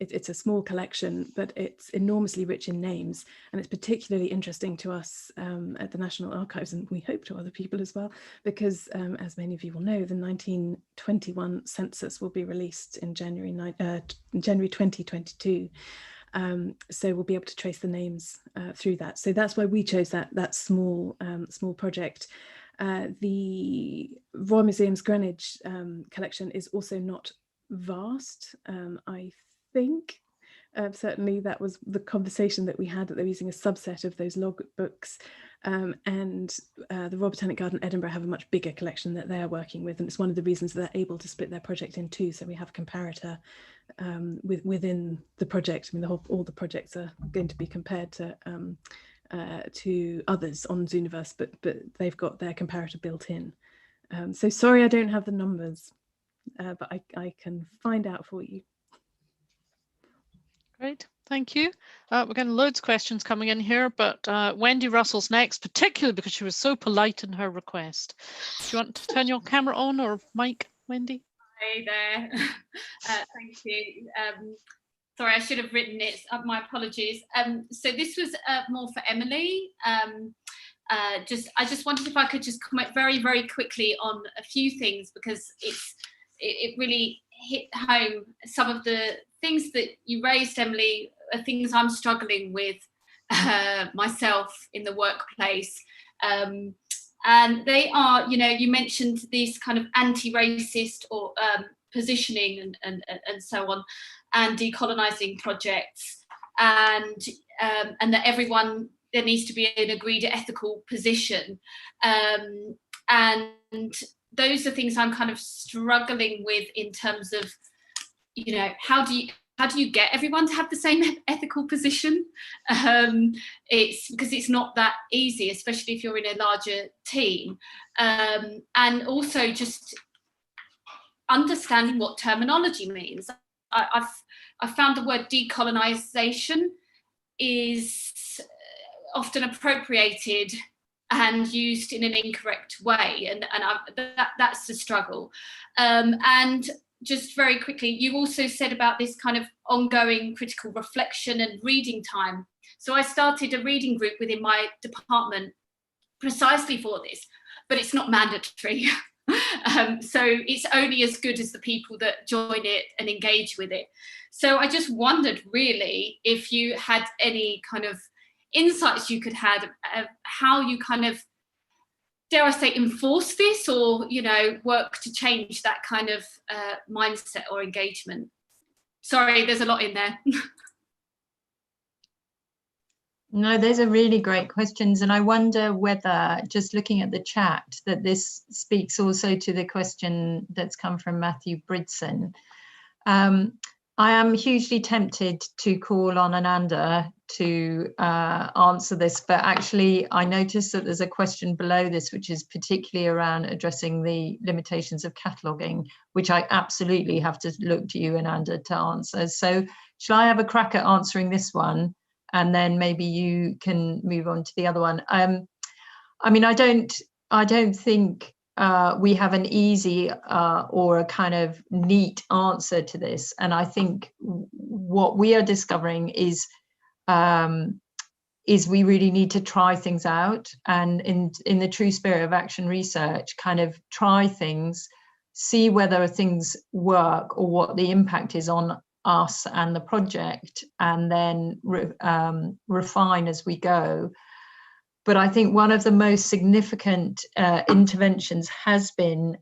it's a small collection, but it's enormously rich in names, and it's particularly interesting to us at the National Archives, and we hope to other people as well, because as many of you will know, the 1921 census will be released in January 2022. So we'll be able to trace the names through that. So that's why we chose that small project. The Royal Museum's Greenwich collection is also not vast. I think certainly that was the conversation that we had, that they're using a subset of those log books, and the Royal Botanic Garden Edinburgh have a much bigger collection that they're working with, and it's one of the reasons that they're able to split their project in 2, so we have a comparator within the project. I mean, all the projects are going to be compared to others on Zooniverse, but they've got their comparator built in. So sorry I don't have the numbers, but I can find out for you. Great, Thank you. We're getting loads of questions coming in here, but Wendy Russell's next, particularly because she was so polite in her request. Do you want to turn your camera on or mic, Wendy? Hey there. Thank you. Sorry, I should have written it. My apologies. So this was more for Emily. I just wondered if I could just comment very, very quickly on a few things, because it really hit home. Some of the things that you raised, Emily, are things I'm struggling with myself in the workplace. And they are, you mentioned these kind of anti-racist or positioning and so on, and decolonising projects, and that everyone, there needs to be an agreed ethical position, and those are things I'm kind of struggling with in terms of, how do you get everyone to have the same ethical position? It's because it's not that easy, especially if you're in a larger team, and also just understanding what terminology means. I've found the word decolonisation is often appropriated and used in an incorrect way, and that's the struggle. And just very quickly, you also said about this kind of ongoing critical reflection and reading time. So I started a reading group within my department precisely for this, but it's not mandatory. So it's only as good as the people that join it and engage with it. So I just wondered really if you had any kind of insights you could have of how you kind of, dare I say, enforce this, or work to change that kind of mindset or engagement. Sorry, there's a lot in there. No, those are really great questions, and I wonder whether, just looking at the chat, that this speaks also to the question that's come from Matthew Bridson. I am hugely tempted to call on Ananda to answer this, but actually I noticed that there's a question below this which is particularly around addressing the limitations of cataloguing, which I absolutely have to look to you, Ananda, to answer. So shall I have a crack at answering this one, and then maybe you can move on to the other one? I mean, I don't think we have an easy or a kind of neat answer to this. And I think what we are discovering is we really need to try things out, and in the true spirit of action research, kind of try things, see whether things work or what the impact is on us and the project, and then refine as we go. But I think one of the most significant interventions has been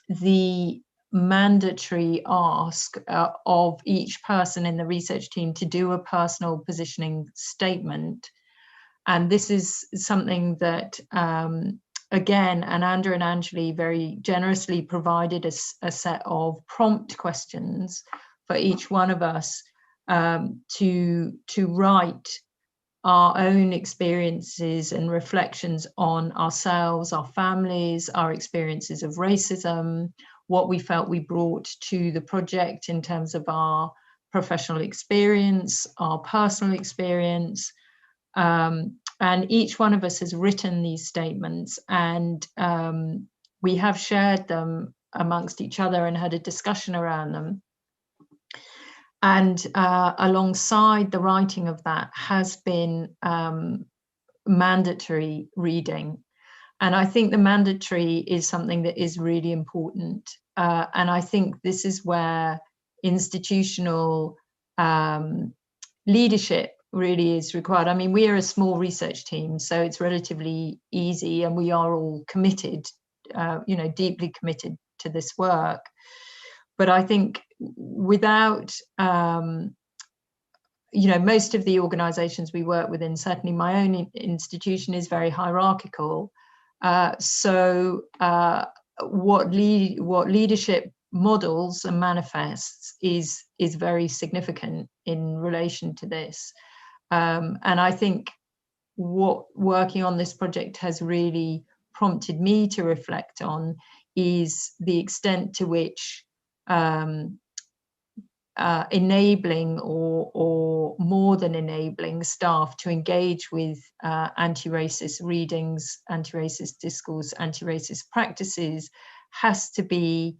the mandatory ask of each person in the research team to do a personal positioning statement. And this is something that, again, Ananda and Anjali very generously provided a set of prompt questions for each one of us to write our own experiences and reflections on ourselves, our families, our experiences of racism, what we felt we brought to the project in terms of our professional experience, our personal experience. And each one of us has written these statements, and we have shared them amongst each other and had a discussion around them. And alongside the writing of that has been mandatory reading. And I think the mandatory is something that is really important. And I think this is where institutional leadership really is required. I mean, we are a small research team, so it's relatively easy, and we are all committed, deeply committed to this work. But I think without, most of the organizations we work within, certainly my own institution, is very hierarchical. So what leadership models and manifests is very significant in relation to this. And I think what working on this project has really prompted me to reflect on is the extent to which enabling or more than enabling staff to engage with anti-racist readings, anti-racist discourse, anti-racist practices has to be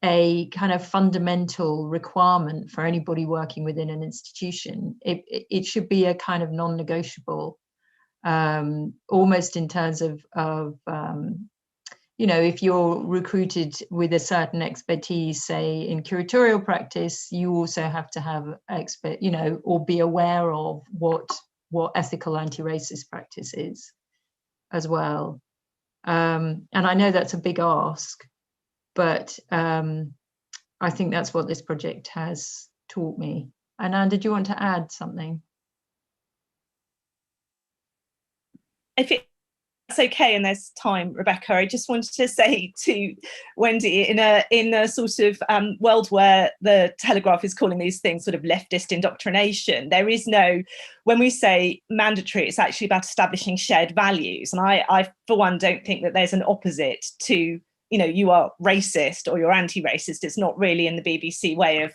a kind of fundamental requirement for anybody working within an institution. It should be a kind of non-negotiable, almost in terms of you know, if you're recruited with a certain expertise, say in curatorial practice, you also have to have you know, or be aware of what ethical anti-racist practice is as well. And I know that's a big ask, but I think that's what this project has taught me. Ananda, did you want to add something? If it's okay and there's time, Rebecca, I just wanted to say to Wendy, in a sort of world where the Telegraph is calling these things sort of leftist indoctrination, there is no, when we say mandatory, it's actually about establishing shared values. And I for one, don't think that there's an opposite to, you know, you are racist or you're anti-racist. It's not really in the BBC way of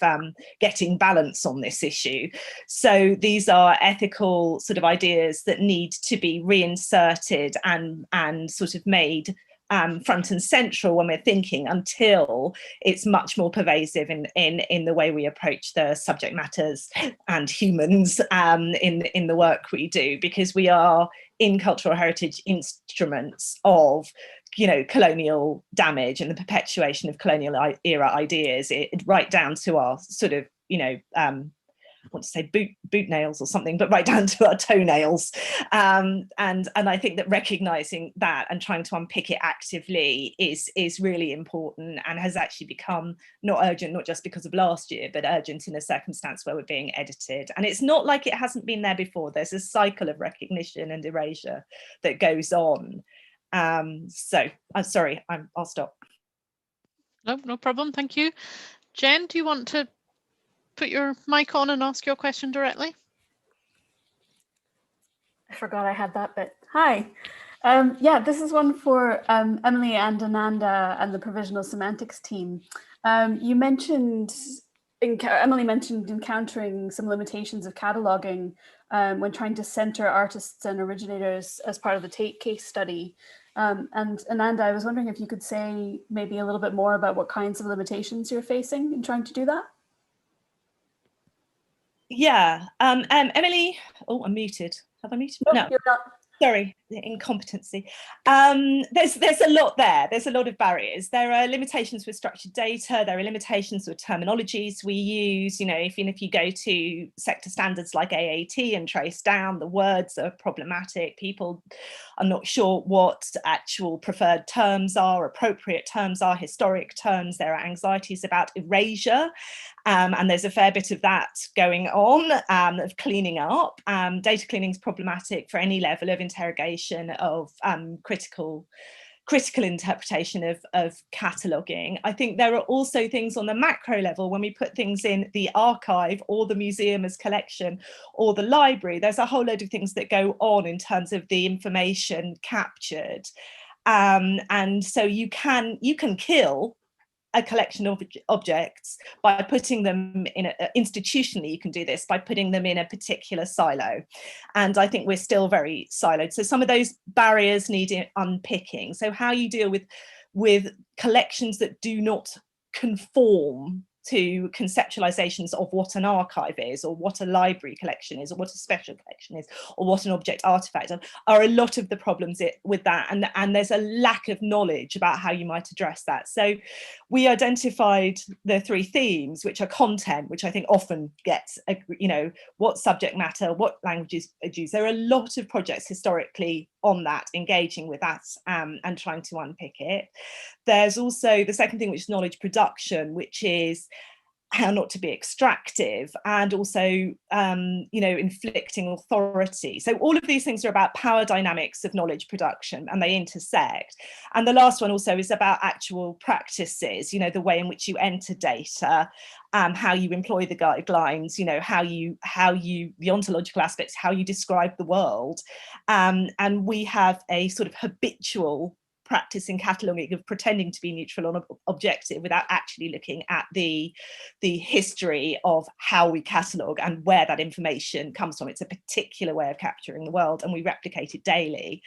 getting balance on this issue. So these are ethical sort of ideas that need to be reinserted and sort of made front and central when we're thinking, until it's much more pervasive in the way we approach the subject matters and humans in the work we do, because we are in cultural heritage instruments of, you know, colonial damage and the perpetuation of colonial era ideas, right down to our sort of, you know, I want to say boot nails or something, but right down to our toenails. And I think that recognizing that and trying to unpick it actively is really important, and has actually become not urgent, not just because of last year, but urgent in a circumstance where we're being edited. And it's not like it hasn't been there before. There's a cycle of recognition and erasure that goes on. So I'm sorry, I'll stop. No problem. Thank you. Jen, do you want to put your mic on and ask your question directly? I forgot I had that bit. Hi. Yeah, this is one for Emily and Ananda and the Provisional Semantics team. You mentioned, Emily mentioned encountering some limitations of cataloging when trying to center artists and originators as part of the Tate case study. And Ananda, I was wondering if you could say maybe a little bit more about what kinds of limitations you're facing in trying to do that? Yeah, Emily, oh, I'm muted. Have I muted? Nope, no, you're not. Sorry, the incompetency. There's a lot there. There's a lot of barriers. There are limitations with structured data. There are limitations with terminologies we use. You know, if you go to sector standards like AAT and trace down, the words are problematic. People are not sure what actual preferred terms are, appropriate terms are, historic terms. There are anxieties about erasure. And there's a fair bit of that going on, of cleaning up. Data cleaning is problematic for any level of interrogation of critical interpretation of cataloguing. I think there are also things on the macro level when we put things in the archive or the museum as collection or the library. There's a whole load of things that go on in terms of the information captured. And so you can kill a collection of objects by putting them in institutionally, you can do this by putting them in a particular silo. And I think we're still very siloed. So some of those barriers need unpicking. So how you deal with collections that do not conform to conceptualizations of what an archive is, or what a library collection is, or what a special collection is, or what an object artifact are a lot of the problems with that. And there's a lack of knowledge about how you might address that. So we identified the three themes, which are content, which I think often gets, you know, what subject matter, what languages are used. There are a lot of projects historically on that, engaging with that and trying to unpick it. There's also the second thing, which is knowledge production, which is how not to be extractive, and also, you know, inflicting authority. So all of these things are about power dynamics of knowledge production, and they intersect. And the last one also is about actual practices, you know, the way in which you enter data, how you employ the guidelines, you know, how you the ontological aspects, how you describe the world. And we have a sort of habitual practice in cataloguing of pretending to be neutral or objective without actually looking at the history of how we catalogue and where that information comes from. It's a particular way of capturing the world, and we replicate it daily.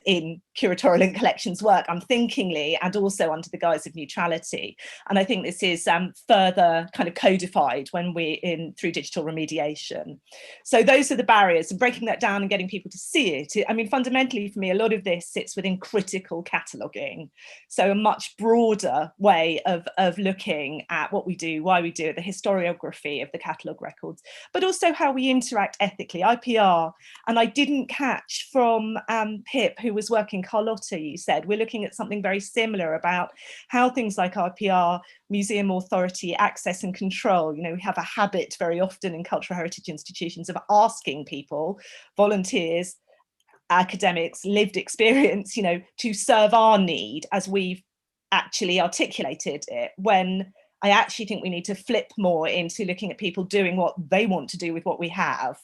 In curatorial and collections work, unthinkingly, and also under the guise of neutrality. And I think this is further kind of codified when we're through digital remediation. So those are the barriers, and breaking that down and getting people to see it. I mean, fundamentally for me, a lot of this sits within critical cataloguing. So a much broader way of looking at what we do, why we do it, the historiography of the catalogue records, but also how we interact ethically, IPR. And I didn't catch from Pip, who was working, Carlotta, you said, we're looking at something very similar about how things like IPR, museum authority, access and control, you know, we have a habit very often in cultural heritage institutions of asking people, volunteers, academics, lived experience, you know, to serve our need as we've actually articulated it, when I actually think we need to flip more into looking at people doing what they want to do with what we have,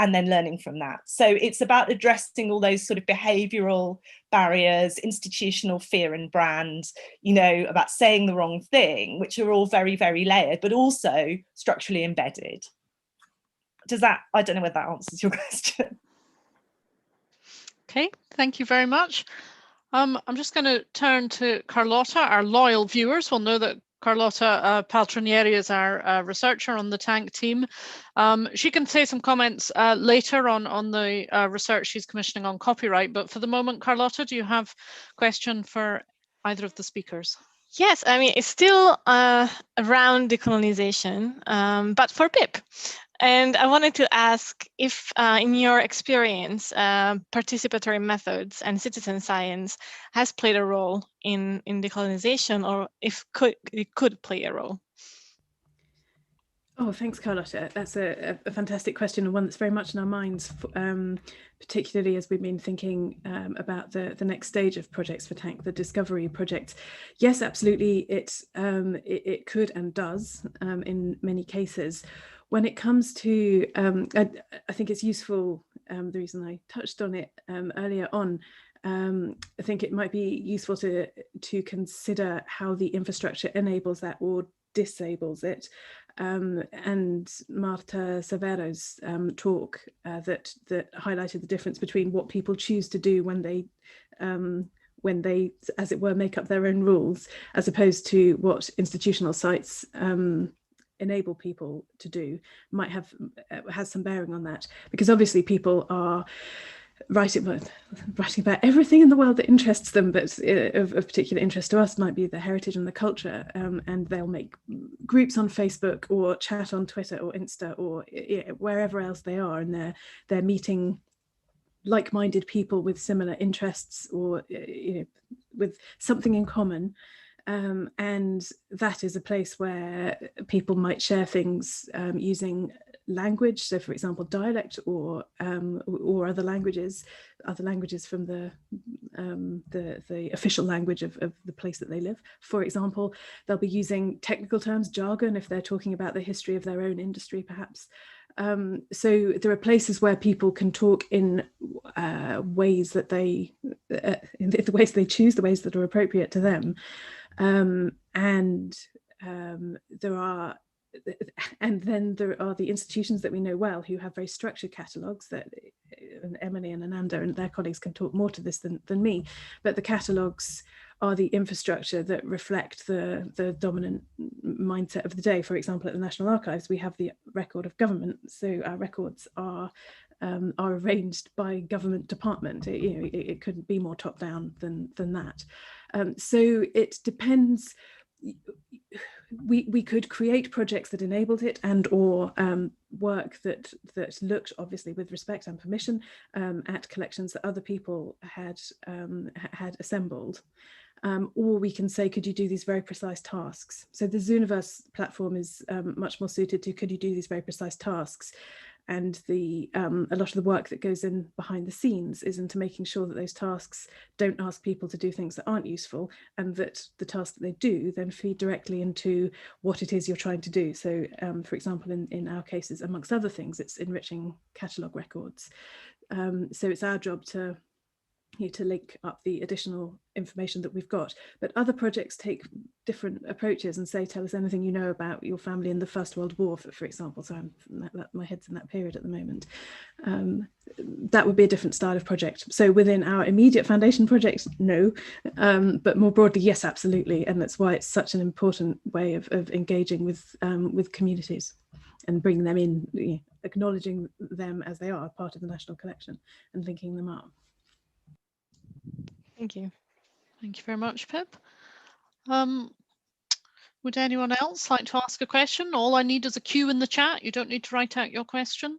and then learning from that. So it's about addressing all those sort of behavioural barriers, institutional fear and brand, you know, about saying the wrong thing, which are all very, very layered, but also structurally embedded. Does that, I don't know whether that answers your question. Okay, thank you very much. I'm just going to turn to Carlotta. Our loyal viewers will know that Carlotta Paltronieri is our researcher on the TaNC team. She can say some comments later on the research she's commissioning on copyright, but for the moment, Carlotta, do you have a question for either of the speakers? Yes, I mean, it's still around decolonization, but for Pip. And I wanted to ask if, in your experience, participatory methods and citizen science has played a role in decolonization, or if it could play a role. Oh, thanks, Carlotta. That's a fantastic question, and one that's very much in our minds, particularly as we've been thinking about the next stage of projects for TaNC, the discovery project. Yes, absolutely, it could and does in many cases. When it comes to, I think it's useful, the reason I touched on it earlier on, I think it might be useful to consider how the infrastructure enables that or disables it. And Marta Severo's talk that highlighted the difference between what people choose to do when they, as it were, make up their own rules, as opposed to what institutional sites enable people to do, might has some bearing on that, because obviously people are writing about everything in the world that interests them, but of particular interest to us might be the heritage and the culture, and they'll make groups on Facebook or chat on Twitter or Insta or wherever else they are, and they're meeting like-minded people with similar interests or with something in common. And that is a place where people might share things using language. So, for example, dialect or other languages from the official language of the place that they live. For example, they'll be using technical terms, jargon, if they're talking about the history of their own industry, perhaps. So there are places where people can talk in ways that the ways they choose, the ways that are appropriate to them. And then there are the institutions that we know well who have very structured catalogues that, and Emily and Ananda and their colleagues can talk more to this than me, but the catalogues are the infrastructure that reflect the dominant mindset of the day. For example, at the National Archives, we have the record of government, so our records are arranged by government department. It couldn't be more top down than that. So it depends. We could create projects that enabled it, and or work that looked, obviously with respect and permission, at collections that other people had assembled. Or we can say, could you do these very precise tasks? So the Zooniverse platform is much more suited to, could you do these very precise tasks? And a lot of the work that goes in behind the scenes is into making sure that those tasks don't ask people to do things that aren't useful, and that the tasks that they do then feed directly into what it is you're trying to do. So, for example, in our cases, amongst other things, it's enriching catalogue records. So it's our job to to link up the additional information that we've got. But other projects take different approaches and say, tell us anything you know about your family in the First World War, for example. So my head's in that period at the moment. That would be a different style of project. So within our immediate foundation project, no, but more broadly, yes, absolutely. And that's why it's such an important way of engaging with communities and bringing them in, acknowledging them as they are part of the national collection and linking them up. Thank you. Thank you very much, Pip. Would anyone else like to ask a question? All I need is a cue in the chat. You don't need to write out your question.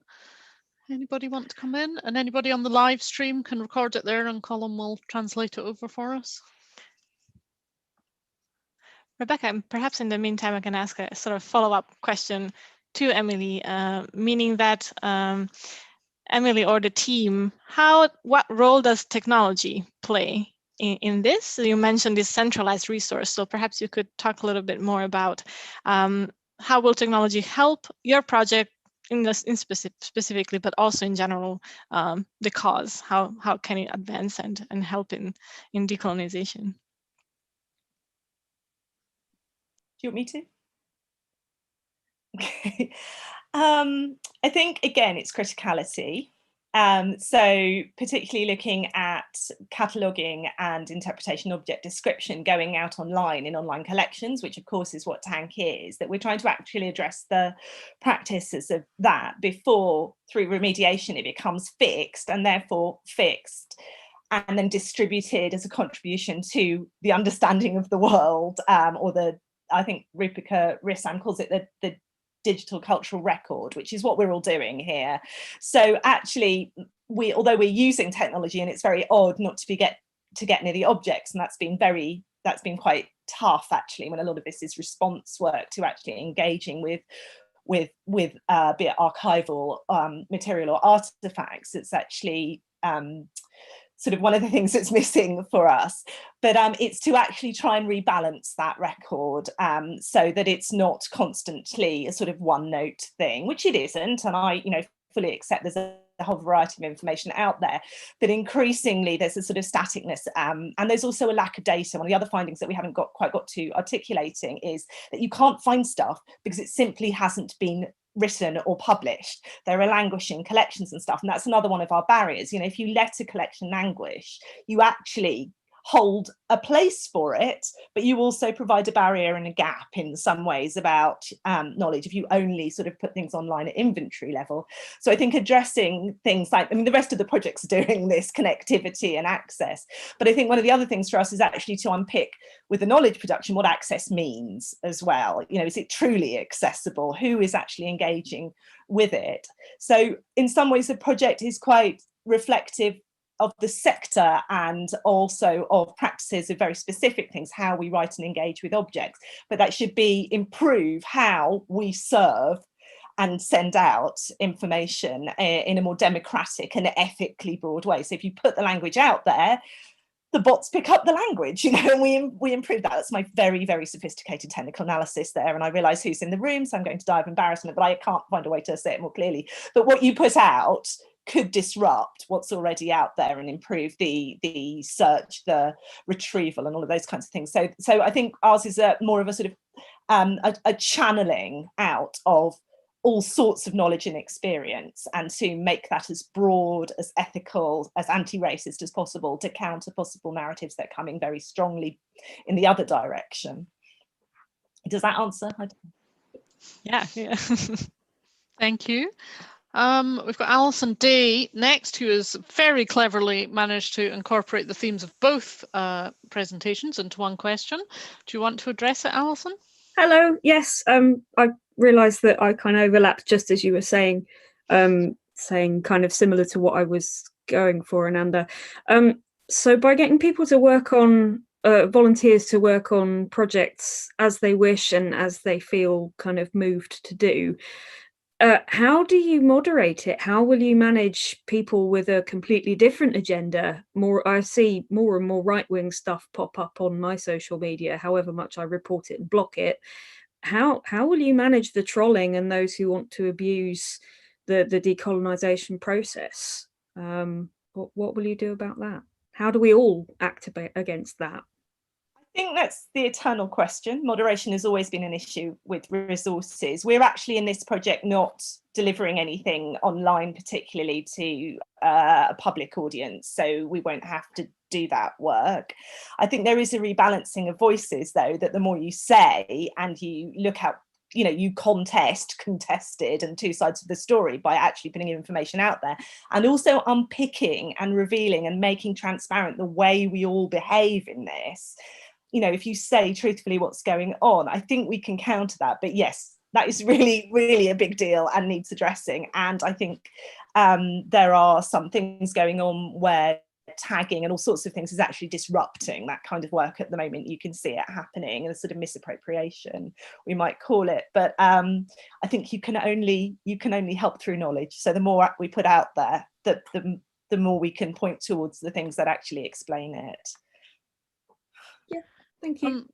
Anybody want to come in? And anybody on the live stream can record it there and Colin will translate it over for us. Rebecca, perhaps in the meantime, I can ask a sort of follow-up question to Emily, meaning that Emily or the team, what role does technology play in this? So you mentioned this centralized resource, so perhaps you could talk a little bit more about how will technology help your project specifically, but also in general, the cause. How can it advance and help in decolonization? Do you want me to? Okay. I think, again, it's criticality. So particularly looking at cataloguing and interpretation object description going out online in online collections, which of course is what TaNC is, that we're trying to actually address the practices of that before, through remediation, it becomes fixed, and therefore fixed and then distributed as a contribution to the understanding of the world, or I think Rupika Rissam calls it the digital cultural record, which is what we're all doing here. So actually, although we're using technology, and it's very odd not to get near the objects, and that's been quite tough actually, when a lot of this is response work to actually engaging with be it archival material or artifacts. It's actually sort of one of the things that's missing for us, but it's to actually try and rebalance that record so that it's not constantly a sort of one note thing, which it isn't, and I fully accept there's a whole variety of information out there, but increasingly there's a sort of staticness, and there's also a lack of data. One of the other findings that we haven't quite got to articulating is that you can't find stuff because it simply hasn't been written or published. There are languishing collections and stuff, and that's another one of our barriers. If you let a collection languish, you actually hold a place for it, but you also provide a barrier and a gap in some ways about knowledge if you only sort of put things online at inventory level. So I think addressing things like, the rest of the projects are doing this connectivity and access, but I think one of the other things for us is actually to unpick with the knowledge production what access means as well. Is it truly accessible? Who is actually engaging with it? So in some ways the project is quite reflective of the sector and also of practices of very specific things, how we write and engage with objects, but that should improve how we serve and send out information in a more democratic and ethically broad way. So if you put the language out there, the bots pick up the language, and we improve that. That's my very, very sophisticated technical analysis there. And I realise who's in the room, so I'm going to die of embarrassment, but I can't find a way to say it more clearly. But what you put out could disrupt what's already out there and improve the search, the retrieval, and all of those kinds of things. So I think ours is more of a sort of a channeling out of all sorts of knowledge and experience, and to make that as broad, as ethical, as anti-racist as possible, to counter possible narratives that are coming very strongly in the other direction. Does that answer? Yeah. Thank you. We've got Alison Day next, who has very cleverly managed to incorporate the themes of both presentations into one question. Do you want to address it, Alison? Hello. Yes. I realised that I kind of overlapped just as you were saying kind of similar to what I was going for, Ananda. So by getting people to work on volunteers to work on projects as they wish and as they feel kind of moved to do. How do you moderate it? How will you manage people with a completely different agenda? I see more and more right-wing stuff pop up on my social media, however much I report it and block it. How will you manage the trolling and those who want to abuse the decolonisation process? What will you do about that? how do we all activate against that? I think that's the eternal question. Moderation has always been an issue with resources. We're actually in this project not delivering anything online, particularly to a public audience, so we won't have to do that work. I think there is a rebalancing of voices, though, that the more you say and you look at, you know, you contested and two sides of the story by actually putting information out there, and also unpicking and revealing and making transparent the way we all behave in this. You know, if you say truthfully what's going on, I think we can counter that. But yes, that is really, really a big deal and needs addressing. And I think there are some things going on where tagging and all sorts of things is actually disrupting that kind of work at the moment. You can see it happening, and a sort of misappropriation, we might call it. But I think you can only help through knowledge. So the more we put out there, the more we can point towards the things that actually explain it. Yeah, thank you.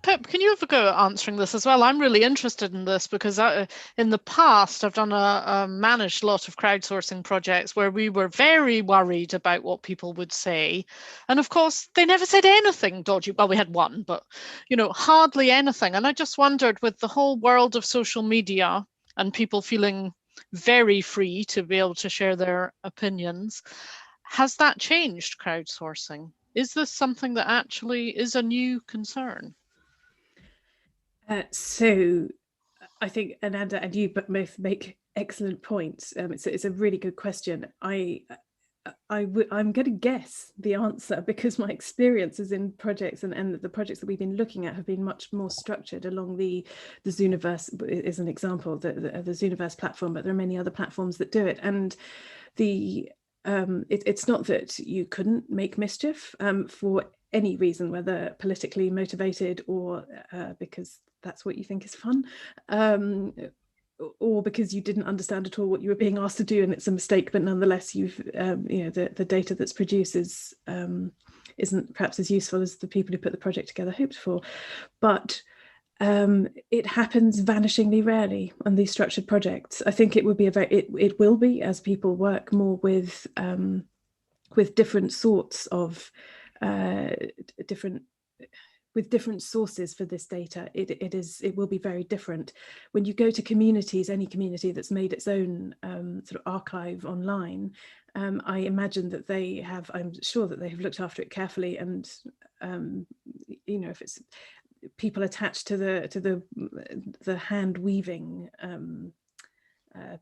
Pip, can you have a go at answering this as well? I'm really interested in this because in the past, I've done managed a lot of crowdsourcing projects where we were very worried about what people would say. And of course, they never said anything dodgy. Well, we had one, but, you know, hardly anything. And I just wondered, with the whole world of social media and people feeling very free to be able to share their opinions, has that changed crowdsourcing? Is this something that actually is a new concern? So I think Ananda and you both make excellent points. It's a really good question. I'm going to guess the answer because my experiences in projects and the projects that we've been looking at have been much more structured along the Zooniverse is an example, the Zooniverse platform, but there are many other platforms that do it. And it's not that you couldn't make mischief for any reason, whether politically motivated or because that's what you think is fun, or because you didn't understand at all what you were being asked to do and it's a mistake, but nonetheless you've you know, the data that's produced isn't perhaps as useful as the people who put the project together hoped for. But it happens vanishingly rarely on these structured projects. I think it would be it will be, as people work more with different sorts of different sources for this data. It will be very different. When you go to communities, any community that's made its own sort of archive online, I imagine that I'm sure that they have looked after it carefully, and you know, if it's people attached to the hand weaving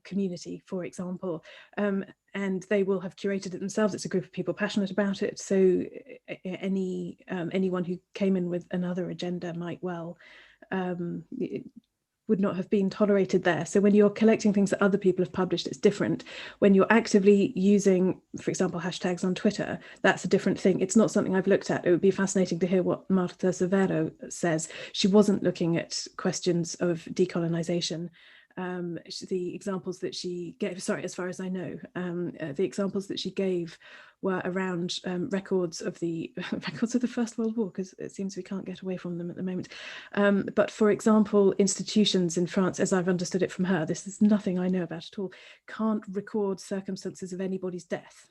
community, for example, and they will have curated it themselves. It's a group of people passionate about it, so anyone who came in with another agenda might well would not have been tolerated there. So when you're collecting things that other people have published, it's different. When you're actively using, for example, hashtags on Twitter, that's a different thing. It's not something I've looked at. It would be fascinating to hear what Marta Severo says. She wasn't looking at questions of decolonization. The examples that she gave, sorry, as far as I know, the examples that she gave were around records of the First World War, because it seems we can't get away from them at the moment. But for example, institutions in France, as I've understood it from her, this is nothing I know about at all, can't record circumstances of anybody's death.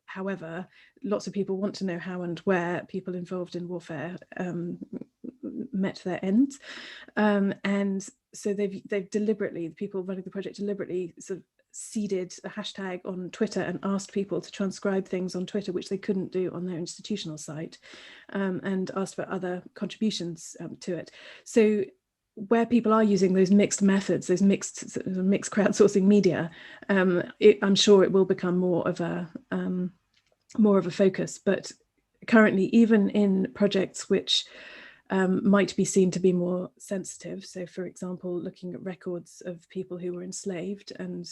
However, lots of people want to know how and where people involved in warfare met their ends, and so they've deliberately, the people running the project deliberately sort of seeded a hashtag on Twitter and asked people to transcribe things on Twitter, which they couldn't do on their institutional site, and asked for other contributions to it. So where people are using those mixed methods, those mixed crowdsourcing media, I'm sure it will become more of a focus. But currently, even in projects which might be seen to be more sensitive, so for example, looking at records of people who were enslaved and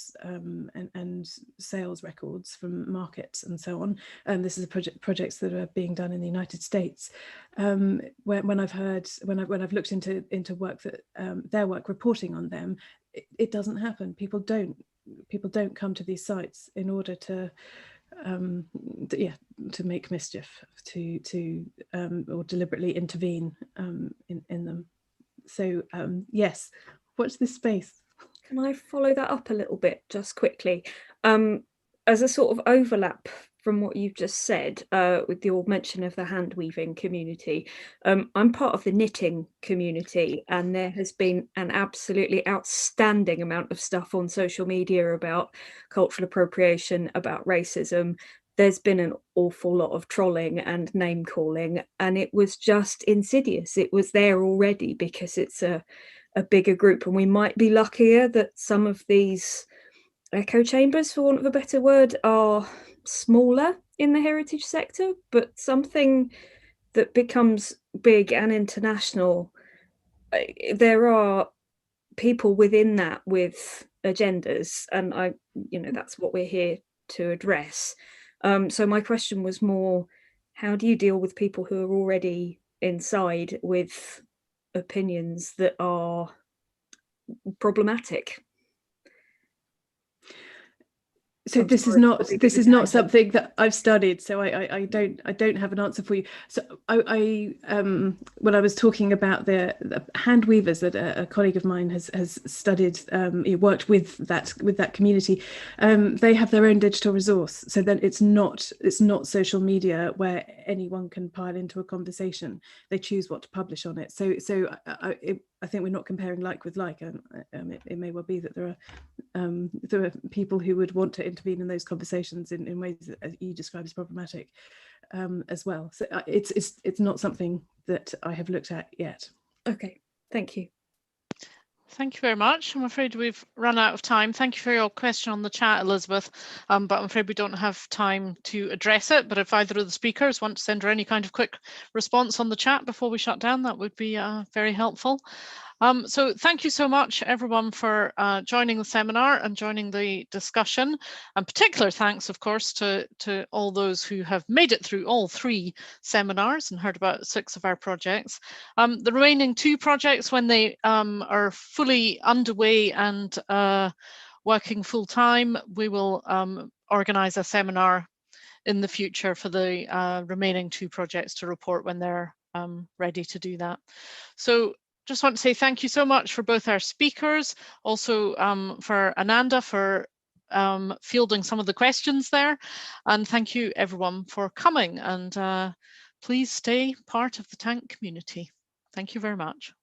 sales records from markets and so on, and this is projects that are being done in the United States. When I've looked into work that their work reporting on them, it doesn't happen. People don't come to these sites in order to make mischief, or deliberately intervene in them. So yes, watch this space. Can I follow that up a little bit just quickly? As a sort of overlap from what you've just said, with your mention of the hand weaving community. I'm part of the knitting community, and there has been an absolutely outstanding amount of stuff on social media about cultural appropriation, about racism. There's been an awful lot of trolling and name calling, and it was just insidious. It was there already because it's a bigger group, and we might be luckier that some of these echo chambers, for want of a better word, are smaller in the heritage sector, but something that becomes big and international, there are people within that with agendas, and that's what we're here to address. So my question was more, how do you deal with people who are already inside with opinions that are problematic? So this is not something that I've studied, so I don't have an answer for you. So I when I was talking about the hand weavers that a colleague of mine has studied, worked with that community, they have their own digital resource. So then it's not social media where anyone can pile into a conversation. They choose what to publish on it. So I think we're not comparing like with like. It may well be that there are people who would want to intervene in those conversations in ways that you describe as problematic as well. So it's not something that I have looked at yet. Okay, thank you. Thank you very much. I'm afraid we've run out of time. Thank you for your question on the chat, Elizabeth, but I'm afraid we don't have time to address it. But if either of the speakers want to send her any kind of quick response on the chat before we shut down, that would be very helpful. So thank you so much, everyone, for joining the seminar and joining the discussion. And particular thanks, of course, to all those who have made it through all 3 seminars and heard about 6 of our projects. The remaining 2 projects, when they are fully underway and working full time, we will organise a seminar in the future for the remaining 2 projects to report when they're ready to do that. So just want to say thank you so much for both our speakers, also for Ananda for fielding some of the questions there, and thank you everyone for coming, and please stay part of the TaNC community. Thank you very much.